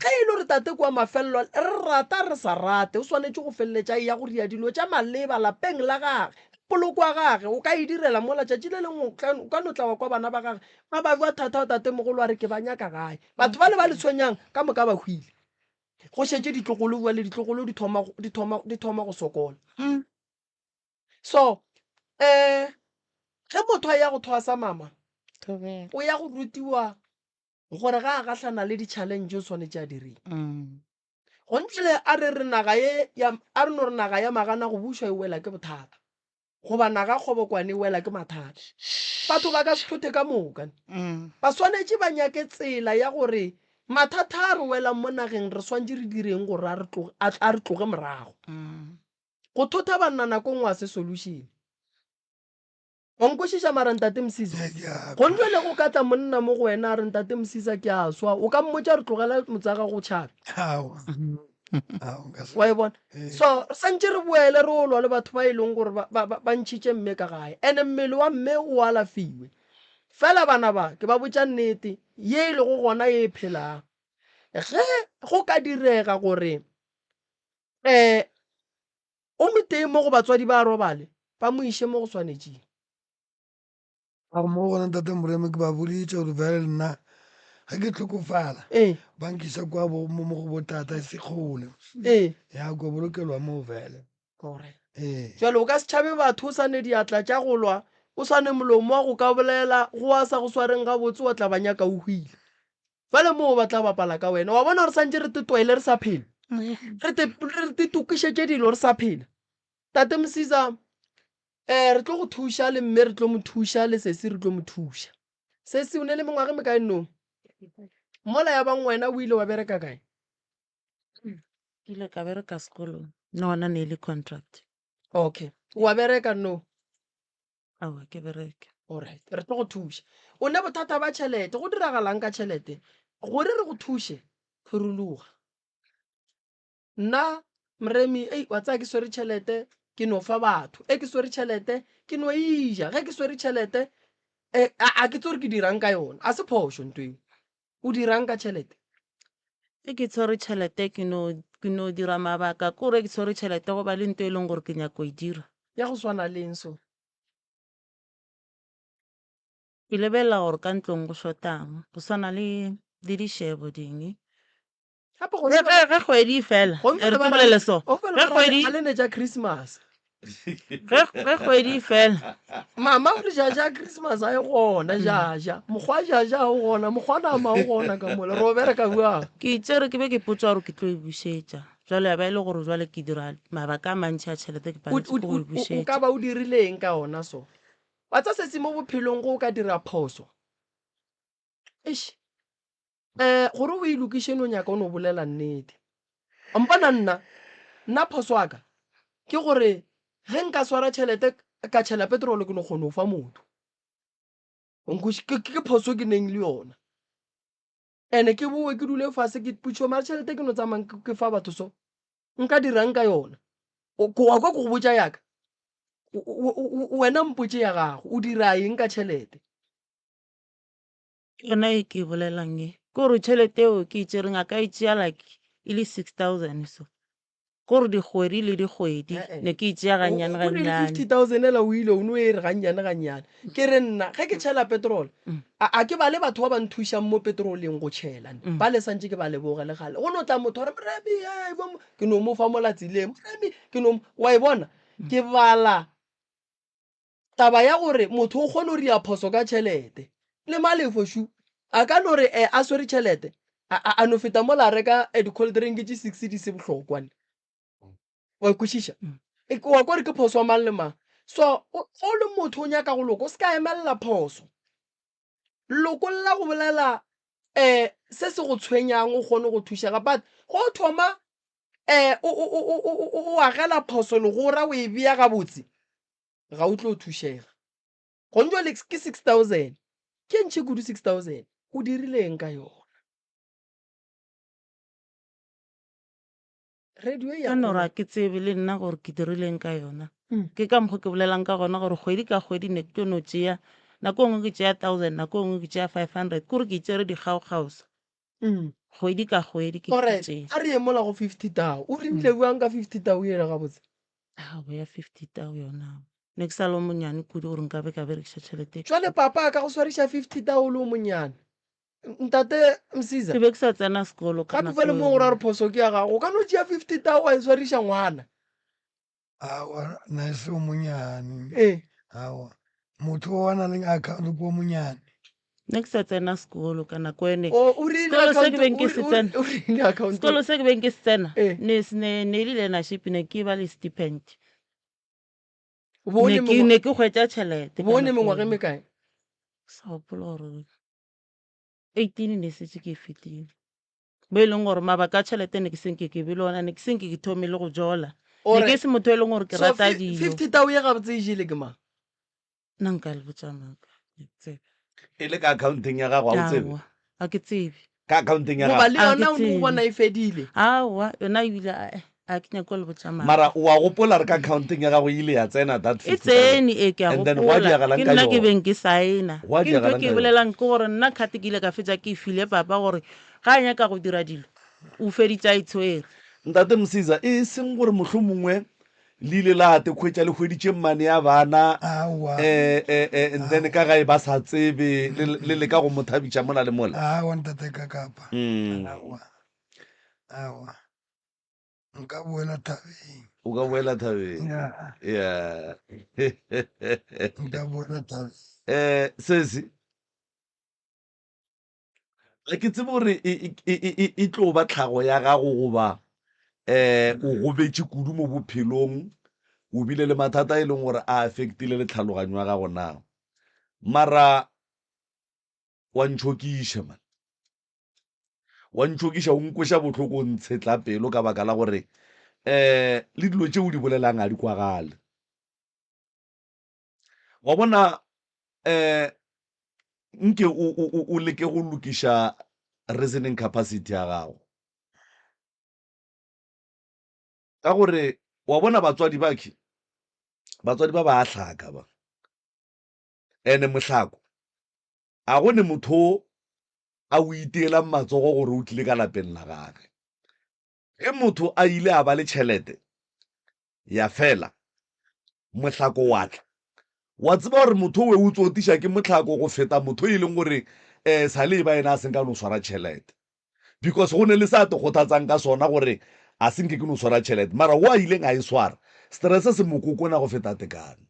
ge e le gore tate kwa mafelelo re rata re sa rate o swanetse go feleletša ya go ria dilo tša maleba lapeng la gage poloko wa gage o ka e direla mola tšatši le lengwe o ka no tlawa kwa bana ba gage mababi wa thata wa tate mogolo a re ke ba nyaka gae batho ba le ba le tshwenyang ka moka ba hwile go šetse ditlogolo bua le ditlogolo di thoma go sokola so ge motho a ya go thwasa mama o ya go rutiwa gore ga a gatlhana le di-challenge o tshwanetse a direng go ntle a re no re naga ya magana go bušwa e wela ke bothata goba naga kgobokwane e wela ke mathata batho ba ka se tlhothe ka moka ba swanetse ba nyake tsela ya gore mathata a re welang mo nageng re swantse re direng gore a re tloge morago go thotha banna nako ngwe a se solution wa nkwešiša mara ntate Mosisa go ntle le go katla monna mo go wena a re ntate Mosisa ke a swa o ka mmotša re tlogela motsaga go tšhabe wa e bona so santse re boele re olwa le batho ba e leng gore ba ntšhitše mme ka gae and-e mmele wa mme o alafiwe fela bana ba ke ba botša nnete ye e le go gona ye e phelang ge go ka direga gore o meteng mo go batswadi ba robale ba mo iše mo go swanetšeng a mo gona ntate Moremi ke ba bolitše gore fele nna ga ke tlhokofala ba nkisa kwa mo go botata e se kgole ya kwa bolokelwa mo fele jalo o ka se tšhabe batho o sane diatla tša go lwa o sane molomo wa go ka bolela go a sa go swareng ga botse wa tla ba nyaka o hwile fale moo ba tla bapala ka wena wa bona gore santse re tetwaele re sa phela re te tukišetse dilo re sa phela tate Mosisa re tlo go thuša le mme re tlo mo thuša le sese re tlo mo thuša sese o ne le mengwage me kae nnong mola ya bang wena o ile wa bereka kae ile ka bereka sekolong nona ne le contract okay wa bereka no awa ke bereka alright re tlo go thuša o ne bothata ba tšhelete go diragalang ka tšhelete gore re go thuše phuruluga nna Moremi wa tsaya ke swere tšhelete ke no fa batho ke swere tšhelete ke no ija ge ke swere tšhelete a ke tsore ke dirang ka yona a se phošo ntweng o dirang ka tšhelete ke tshwere tšhelete ke no dira mabaka kore ke tshwere tšhelete go ba le nto e leng gore ke nyako e dira ya go swana leng so ke lebelela gore ka ntlong go shotang go swana le dishebo dingwe ge kgwedi e fela re tlogelele so ge kgwedi tša Christmas ge kgwedi e fela mama o re jaja Christmas a e gona jaja mokgwa jaja o gona mokgwa nama o gona ka mole re o bereka buang ke itsere ke be ke potswa gore ke tlo e bušetša jwale ya ba e le gore jwale ke dira mabaka a mantšhi a tšhelete ke paletse go e o bušetša ka ba o dirileng ka ona so wa tsa setse mo bophelong go o ka dira phoso gore o ilokiše no nyaka o no bolela nnete mpona nna phoso aka ke gore ge nka swara tšhelete ka tšhela petrolo ke no kgone go fa motho ke phoso ke neng le yona and-e ke boe ke dule fase ke putšo mara tšhelete ke no tsamang ke fa batho so nka dirang ka yona wa kwa ko go botša yaka wena mpotše ya gago o dira eng ka tšhelete yona e ke bolelang e kore tšhelete eo ke itsereng a ka e tšea like e le 6,000 so kore dikgwedi le dikgwedi ne ke itšea gannyane gannyane 50,000 ela o ile o ne e re gannyane gannyane ke re nna ge ke tšhela petrol a ke ba le batho ba ba nthušang mo petroleng go tšhela ba le santse ke ba leboge le gale go no tla motho gore Moremi ke no mo fa molatsileng Moremi ke no wa e bona ke bala taba ya gore motho o kgone go ria phoso ka tšhelete le malefo shu a ka no re a swere tšhelete a no feta mo la reka di-cold drink tše 6 di se bohlokwane wa ikwešiša wa kore ke phoso wa mang le mang so o le motho o nyaka go loko o se ka emelela phoso loko lla go bolela se se go tshwenyang o kgone go thušega but go thoma o agela phoso le gora o e bea gabotse ga o tlo thušega go ntšwa le ke 6,000 ke ntšhe kudu 6,000 o dirileng ka yona radio ka nora ke tsebe le nna gore ke dirileng ka yona ke ka mokgwa ke bolelang ka gona gore kgwedi ka kgwedi ne ke tlo no tšea nako ngwe ke tšea 1000 nako ngwe ke tšea 500 kore ke itšere dikgaogausa kgwedi ka kgwedi ke alright tšea a re emola go 50 tao o rebile buang ka 50 tao ela ga botse bo ya 50 tao yona ne ke sa le monyane kudu gore nka be ka berekiša tšhelete jwale papa ka go swariša 50 tao le o monyane ntate Msiza ke be ke sa tsena sekolo ka gape fele mo gore a re phoso ke ya gago o ka no tšea 50 tao wa e swariša ngwana awa na se o monyane ee awa motho o a na leng account ko monyane ne ke sa tsena sekolo ka nako ene o rile sekolo se ke beng ke account- se tsena o rile account sekolo se ke beng ke se tsena Eh. ne e le learnership ne ke ba le stipend bone ne ke hwetša tšhelete mengwaga e mekae sa gopola gore 18 ne setse ke e fetile mo e leng gore mabaka a tšhelete ne ke senke ke be le ona ne ke senke ke thomile go jola ne ke se motho e leng gore ke So, rata dilo 50 tao ye gabotse e jele ke mang nna nka le botsa maka ke tsebe e le ka accounteng ya gago a o tsebe Aowa, a ke tsebe ka accounteng ya goba gago le a yona ke o ne o tsebe. bona e fedile aowa yona ebile a ke nyako le botsa maka mara wa gopola re ka accounteng ya gago e ile ya tsena that e 50,000. tsene e ke a And then go a gopola diragalang ke ka nna ke yona? beng ke saena Go a ke ntho diragalang ke ka bolelang ke gore nna kgate ke ile ka fetsa ke e file papa gore ga a nyaka go dira dilo o feditse a itshwere ntate Msiza e seng gore motlho mongwe le ile la ate kgwetša le kgweditše mmane ya bana awa and then ka gae ba sa tsebe le le ka go mothabitša mola le mola awa ntate ka kapa Mm. awa nka boela thabeng o ka boela thabeng ya ya nka boela thabeng sesi ga ke tsebe gore e tlo ba tlhago ya gago goba o gobetse kudu mo bophelong o bile le mathata e leng gore a affectile le tlhaloganyo ya gago na mara wa ntšhokiša man wa ntšhokiša o nkweša botlhoko o ntshetla pelo ka baka la gore le dilo tše o di bolelang a di kwagale wa bona nke o leke go lokiša reasoning capacity ya gago ka gore wa bona batswadi ba ba a hlaka ba ene mohlako a gone motho a o iteelang matsogo gore o tlile ka lapeng la gage ge motho a ile a ba le tšhelete ya fela mohlako wa tla wa tseba gore motho we o tsotiša ke mohlako go feta motho e leng gore sa le ba ena a seng ka no swara tšhelete because go ne le sa te kgothatsang ka sona gore a senke ke no swara tšhelete mara o a ileng a e swara stress se mokokona go feta tekano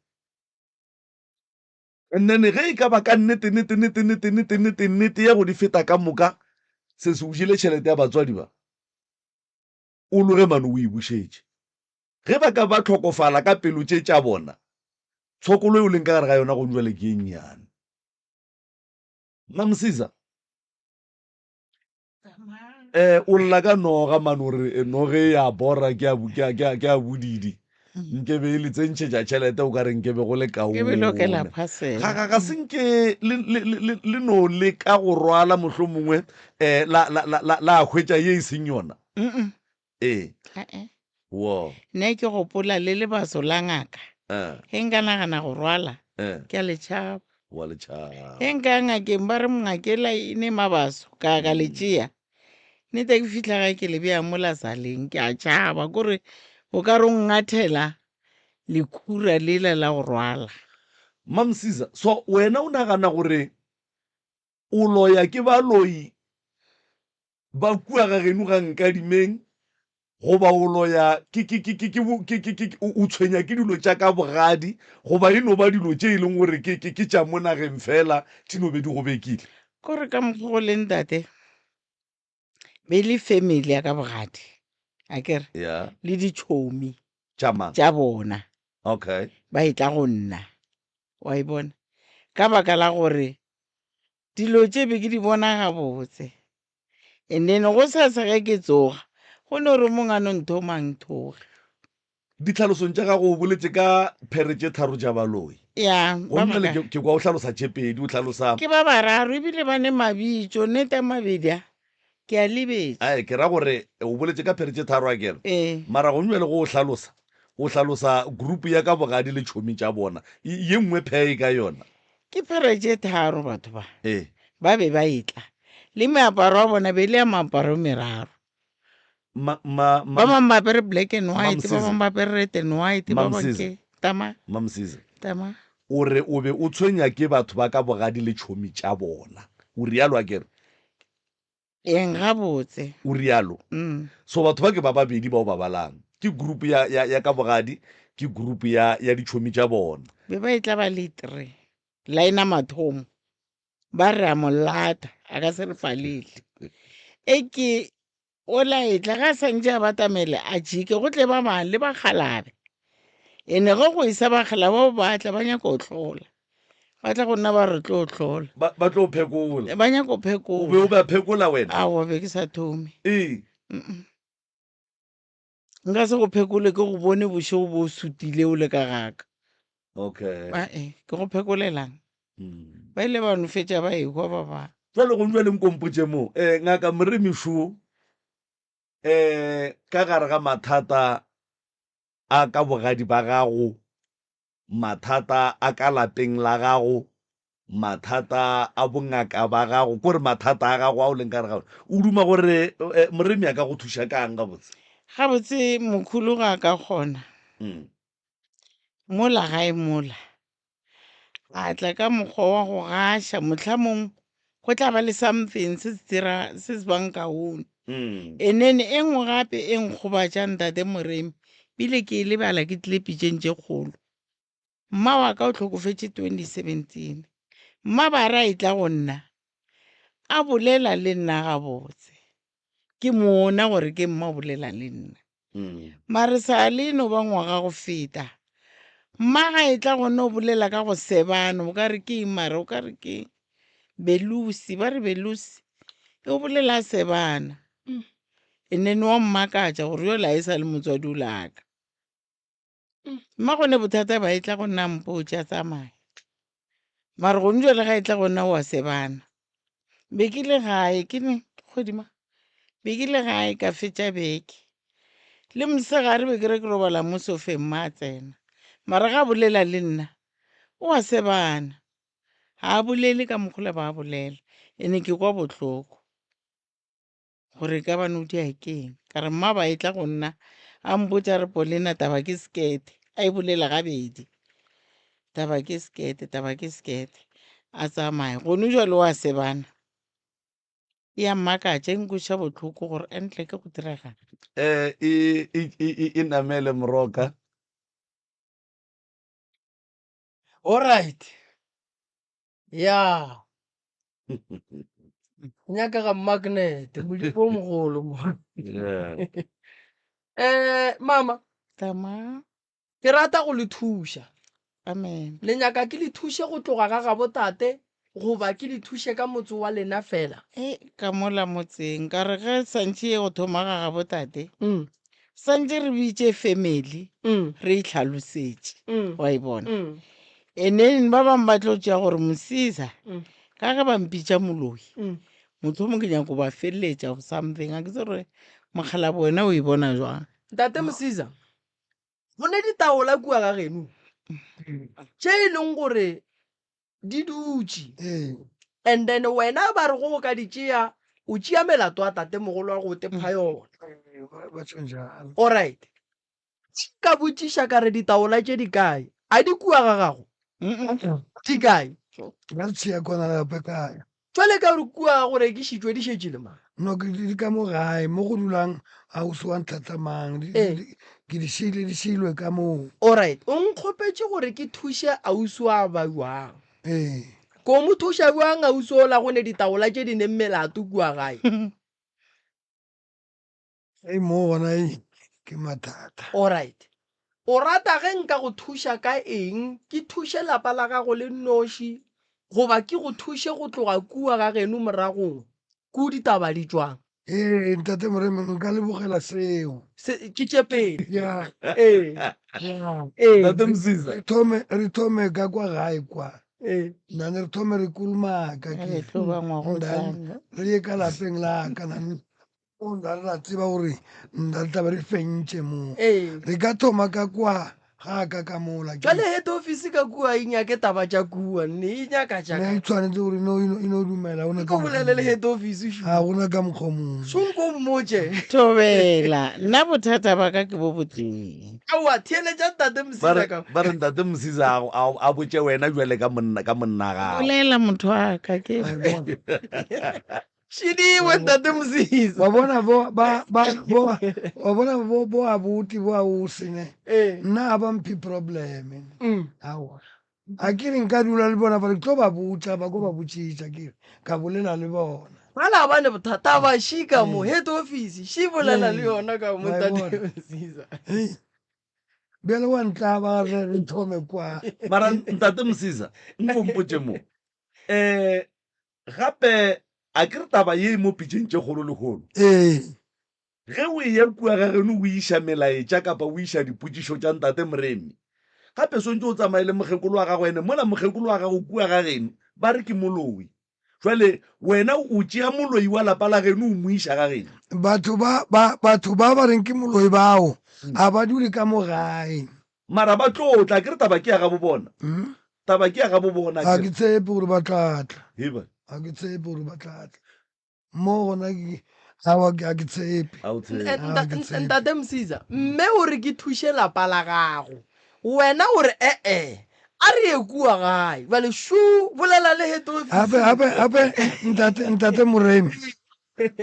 and then ge e ka ba ka nnete ya go di feta ka moka se se o jile tšhelete ya batswadi ba o loge mane o e bušetše ge ba ka ba tlhokofala ka pelo tše tša bona tshokolo e o leng ka gare ga yona go njwale ke e nnyane Msiza o lla ka noga mane ore noge ya bora ke a bodidi nkebe e le tsentšhetša tšhelete o ka re nkebe go le ke belo ke la kaone phasela ga senke le no le ka go rwala mohlho mongwe la hwetša ye e seng yona wo nne ke gopola le lebaso la ngaka ge nka nagana go rwala ke a letšhaba wa letšhaba ge nka ngakeng ba re mongakela e ne mabaso ka le tšea nnete ke fitlha ga ke le bea mo lasaleng ke a tšhaba kore o ka re o ngathela lekhura lela la go rwala Msiza so wena o nagana gore o loya ke baloi ba kua ga geno ga nkadimeng goba o loya o tshwenya ke dilo tša ka bogadi goba e no ba dilo tše e leng gore ke tša mo nageng fela di no be di go bekile kore ka mokgwa go le ntate be le family ya ka bogadi a kere ya le ditšhomi tšamang tša bona okay ba e tla go nna wa e bona ka baka la gore dilo tše be ke di bona gabotse and then go sa ge ke tsoga go ne gore mong a no nthomang thoge ditlhalosong tša gago o boletse ka phere tše tharo tša baloi ya ba gomme baka- ke kwa o tlhalosa tše pedi o tlhalosa ke ba bararo ebile ba ne mabitso nnete a mabedi a ke a lebetse ke ra gore o boletse ka phere tše tharo a kere mara go nwele go o tlhalosa o hlalosa group ya ka bogadi le tšhomi tša bona ye nngwe pheye ka yona ke phereje tharo batho ee be ba etla le meaparo wa bona be le ya meaparo meraro ba bangwe ba pere black and white ba Mamsizwe. bangwe ba pere red and white ba bangwe Mamsizwe. ke tama Mamsizwe o re o be o tshwenya ke batho ba ka bogadi le tšhomi tša bona o rialo a kere eng gabotse o rialo so batho ba ke ba babedi ba o ba balang ke group ya ka bogadi ke group ya ditšhomi tša bona be ba etla ba le 3 laina mathomo ba re a molata a ka se re falele e ke o la etla ga santse a batamele a jike go tle ba bang le ba khalabe ene go isa ba khalaba ba tla ba nya go tlola ba tla go nna ba re tlo tlola ba tlo phekola ba nya go o be phekola o ba phekola wena a o be ke sa thome ee nka se go phekole ke go bone bošego bo sutile o le ka gaka okay ke go phekolelang ba ile ba no fetša ba ekwa ba ba jale go njwa le nkompotse mo ngaka Mremišo ka gare ga mathata a ka bogadi ba gago mathata a ka lapeng la gago mathata a bongaka ba gago kore mathata a gago a o leng ka re gago o duma gore moremi a ka go thuša kang ga botse gabotse mokhulu ga ka kgona mola gae mola a tla ka mokgwa wa go gaša mohlhamong go tla ba le something se se bang kaone enene e nngwe gape e nkgobatša ntate moremi bile ke lebala ke tlile pitšeng tše kgolo mma wa ka o tlhokofetše 2017 mma ba ra e tla go nna a bolela le nna gabotse ke mona gore ke mma bolela le nna mare sa le no ba ngwaga go feta mma ga e tla gona o bolela ka go sebana o ka re ke mare o ka re ke belusi ba re belusi e o bolela sebana enene wa mmakatša gore yo la e sa le motswadi o laka mma gone bothata ba e tla go nna mpotša tsamaya mare gone jale ga e tla gona wa sebana be ke le gae ke ne kgodima be ke le gae ka fetša beke le mosegare be ke re ke robala mo sofeng mma a tsena mara ga bolela le nna o a sebana ga a bolele ka mokgola ba a bolela ene ke kwa botlhoko gore ka bano di a keng ka re mma ba e tla go nna a mpotša re Polena taba ke skete a e bolela gabedi taba ke skete a tsamaya gone jalo wa sebana ya mmakatša nkuša botlhoko gore entle ke go direga e namele moroka alright ya nyaka ga magnet modipo mogolo mo mama tama ke rata go le thuša amen le nyaka ke le thuše go tloga ga gabotate goba ke le thuše ka motse wa lena fela ka mola motseng ka re ge santše ye go thoma ga gabotate santše re bitše family re itlhalosetše wa e bona enene ba bangwe ba tlo tšea gore mosisa ka ge ba mpitša moloi motho mo ke nyako ba feleletša something a ke se gore mokgala bona o e bona jwang ntate mosisa go ne ditaola kua ga geno tše e leng gore di dutše and then wena ba re go ka di tšea o tšea melato a tate mogolo wa go tepa yona alright ka botšiša ka re ditaola tše di kae a di kua ga gago di kae jale ka re kua go rekišitšwe di šetše le mang no ke di ka mo gae mo go dulang ausi wa ntlhatlamang ke di šilwe ka moo alright o nkgopetše gore ke thuše ausi wa ba jwang ko mo thuša jwang ausi o la gone ditaola tše di neng melato kua gae mo gona ke mathata alright o rata ge nka go thuša ka eng ke thuše lapa la gago le noši goba ke go thuše go tloga kua ga geno moragong ku ditaba di jwang ntate moremi nka lebogela seo ke tše pedi re thome ka kwa gae kwa nane re thome re kolomaka re ye ka lapeng la ka nane o nda tseba gore nda taba re fentše moo ee re ka thoma ka kwa ga ka ka mola jale head office ka kua e nyake taba tša kua nne e nyaka ne jaka e tshwanetse gore ino dumela gona ko bolele le head office ga gona ka mokgwa mongwe sonko mmotse Thobela, nna bothata ba ka ke bo boteng. aowa theeletša tate mosisa ka ba re ntate mosisa a botse wena jwale ka monna gago Bolela motho wa ka ke šidiwe tate mosisa wa bona bo abuti bo a o sene ee nna a ba mphe probleme aowa a ke re nka dula le bona bare ke tlo ba botsa ba ko ba botsitsa kere ka bolela le bona gala bane bothata ba šika mo head office shi bolela le yona ka mo Wa tate bona. mosisa Hei, bjale wa ntla ba re thome kwa mara ntate mosisa nkompotse mo gape a ke re taba ye mo pitšeng tše kgolo le kgolo ee ge o e ya kua ga geno o iša melaetša kapa o iša dipotšišo tša ntate moremi gape swantse o tsamaye le mokgekolo wa gago ene mola mokgekolo wa gago kua ga geno ba re ke moloi jale wena o tšea moloi wa lapa la geno o mo iša ga geno batho ba reng ke moloi bao a ba dule ka mo gae mara ba tlotla ke re taba ke ya gabo bona Mm. taba ke ya gabo bona a ke tshepe gore ba tlatla heba a ke tshepe gore ba tlatla mo gona awa a ke tshepe a o tsebe ntate mosisa mme o re ke thuše lapa la gago wena o re ee a re ye kua gae bale shu bolela le head gape ntate moremi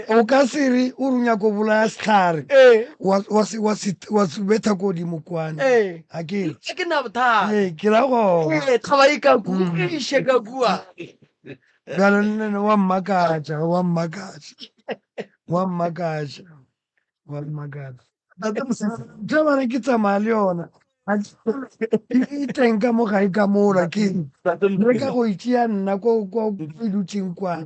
o ka se re o runya ko bolaya setlhare ee wa se betha ko godimo kwane ee a ke a ke na bothata ee ke ra gona ee thaba e ka ku iše ka kua bjale nnene wa mmakatša ntate mosisa tebane ke tsamaya le yona e teng ka mo gae ka mola ke re ka go itšea nna ko e dutseng kwa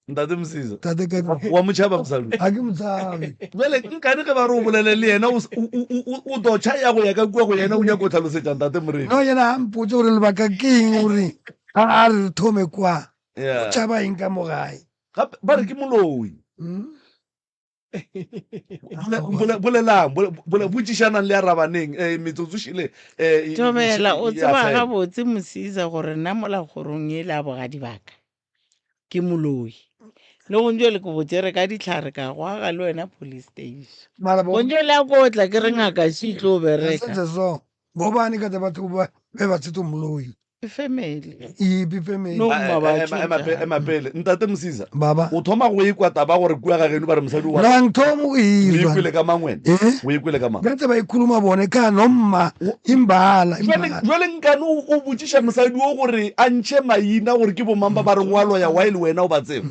ntate mosisa tate ka wa motšhaba mosadi a ke motshabe jale nkane ge ba re o bolele le yena o dotšha ya go ya ka kua go yena o nyako o tlhalosetša ntate moremi no yena a mpotse gore lebaka ke eng gore a re thome kwa Yeah. tšhaba eng ka mo gae gape ba re ke moloi Mm. bolelang botšišanang le arabaneng metsotso šile Thobela, o tseba gabotse mosisa gore nna mola kgorong e le a bogadi baka ke moloi le gonjo le ko botsere ka ditlhare ka go aga le wena police station mara gonjo le a ko tla ke re ngaka se tlo bereka sentse so bo bane ka tse batho be ba tshetse moloi family ipi family No. Mabatho. emapele ntate mosisa baba o thoma go ekwa taba gore kua ga geno ba re mosadi wa nang thomo o ekwele izwa ka mangwena eh o ekwele ka mang gape ba ikhuluma bone ka nomma imbala jale nkane o botšiša mosadi o gore a ntšhe maina gore ke bomang ba reng wa loya wa e le wena o ba tseba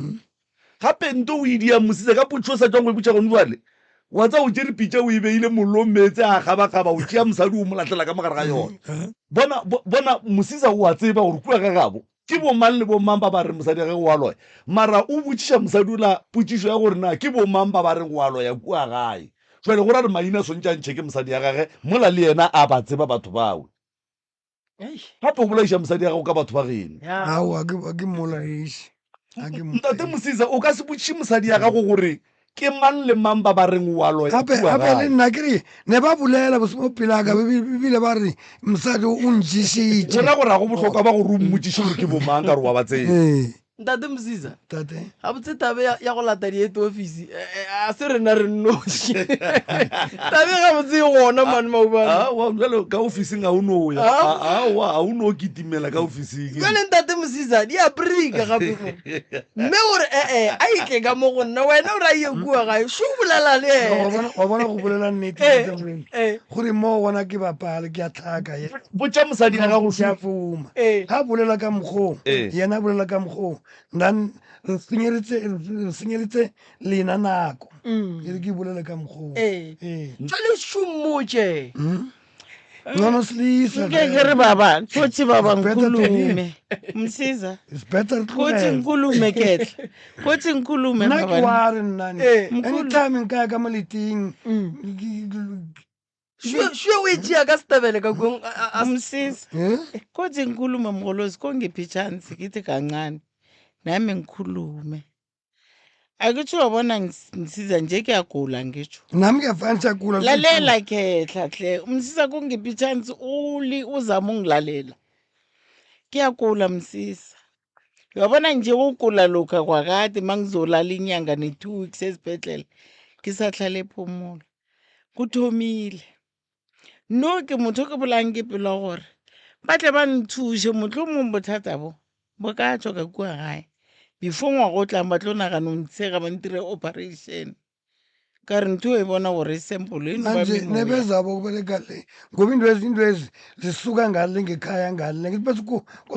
gape nto o idia mosisa ka potšo o sa tswang go e botša gone jale wa tsa o tšere pitša o e beile mollo metse a kgabakgaba o tšea mosadi o mo latlela ka mogare ga yona bona mosisa o a tseba gore kua ga gabo ke bomang le bomang ba re mosadi ga go a loya mara o botšiša mosadi ola potšišo ya gore na ke bomang ba reng go a loya kua gae jale go ra re maina swantšantšhe ke mosadi ya gage mola le yena a ba tseba batho bawe gape o bolaiša mosadi ya gago ka batho ba geno ao a ke mmolaiše ntate mosisa o ka se botšiše mosadi ya gago gore ke mang le mang ba reng wa loya gape le nna kere ne ba bolela mo pelaka ebile ba re mosadi o ntšišitše gona gore a go botlhokwa ba gore o mmotšiše gore ke bomang ka re wa ba tsebe ee ntate mosisa tate ga botse tabe ya go lata di-head office a se rena re nnoši tabe ga botse e gona mane maubane jale ka officing ga o no ya ga o no kitimela ka officing jale ntate mosisa di a brika gape mo mme gore ee a itle ka mo go nna wena o re a ye kua gae so bolela le ena wa bona go bolela nnete gore mo gona ke bapale ke a tlhaka botša mosadi ya gago ke a fuma ee ga a bolela ka mokgong Eh. yena a bolela ka mokgong ndan re senyeditse lena nako e re ke bolela ka mokgong ee ee jale šommotse nono silisa nke ke re baba kgotsi baba It's better to nkulume msiza it's better kgotsi nkulume ketle kgotsi nkulume nna ke mabane wa re nnane Eh. anytime nkaya ka moleting šue o e tšea ka setebele ka kong msiza kgotsi nkulume mgolosi kongiphi chance kithi kancane nami ngikhulume a ke tsho wa bona Msiza nje kuyagula ngisho nami ngiyafana siyagula lalela khehla hle Msiza kungiphi ichance uzama ungilalela kuyagula Msiza uyabona nje ukugula lokho kwakade mangizolala inyanga ne2 weeks esibhedlela kisahlala ephumula kuthomile no ke motho ke bolang ke pelo gore batle ba nthushe motho mo bothata bo ka tswa ka kwa gae before ngwa go tlang ba tlo nagana o ntshega ba ntire operation ka re ntho e bona gore sample eno ba manje memoya nebezabo kubereka le ngoba into ezi zisuka ngale ngekhaya ngale ngithi bese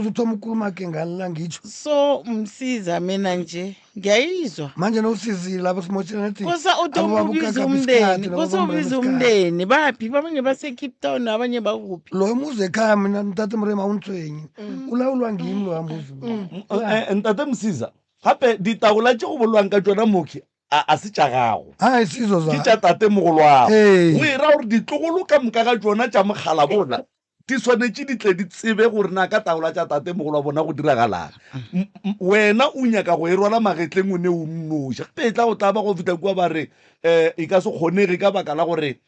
uthoma ukhuluma ke ngale la ngitsho so Msiza mina nje ngiyayizwa manje nowusizile lapho simoshela nathi kosa utomubiza umndeni kosa ubiza umndeni baphi babanye base-Cape Town abanye bakuphi loyo muze ekhaya mina ntate mrema untswenyi ulawulwa ngimi loya muzi ntate Msiza gape ditaola tse go bolwang ka tsona moki a se tša gago hayi sizo ke za tša tate mogolo wago Ee. o ira gore ditlogolo ka moka ga tsona tša mogala bona di swanetse di tle di tsebe gore na ka taola tša tate mogolo wa bona go diragalang wena o nyaka go e rwala magetleng o ne o nnoša gape e tla go tlaba go feta kua ba re e ka se kgonege ka baka la gore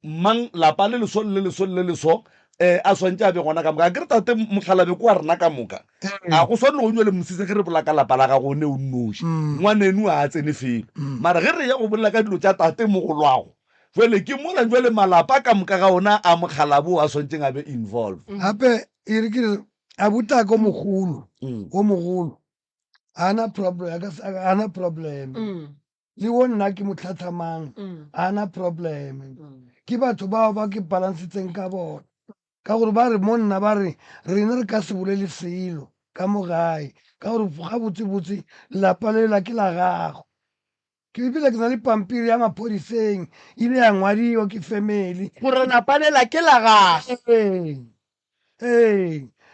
mang lapa le leso le leso le leso a swantse a be gona ka moka a kere tate motlhalabe ko wa rena ka moka a go swane go nyo le Mosise ge re bola ka lapa la gago o ne o nnoši ngwanenu a tsene felo mara ge re ya go bolela ka dilo tša tate mogolwago jale ke mola jale malapa ka moka ga ona a mokgalabo a swantseng a be involve gape e re kere abuta ko mogolo o mogolo ana problem le wo nna ke motlhatlhamang ana problem ke batho bao ba ke balansitseng ka bona ka gore ba re mo nna ba re rena re ka se bolele selo ka mo gae ka gore ga botsebotse lapa lela ke la gago ke ebile ke na le pampiri ya maphodiseng ile ya ngwadiwa ke family gore napalela ke la gago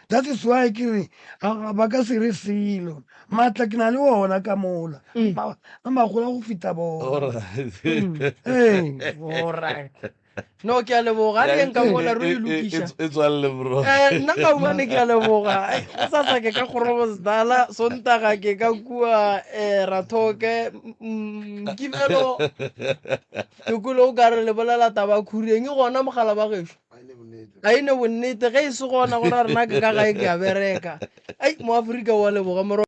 that is why ke re ba ka se re selo maatla ke na le ona ka mola a magolo a go feta bona alright no ke a leboga le nka mola re ilokiša e tswalele bro nna ka umane ke a leboga o sa sa ke ka gorobosdala sontaga ke ka kua rathoke kibelo tekolo o ka re le bolela taba khurieng e gona mogala ba gešo a ine bonnete ge e se gona gore a rena ke ka gae ke a bereka ai mo Aforika wa leboga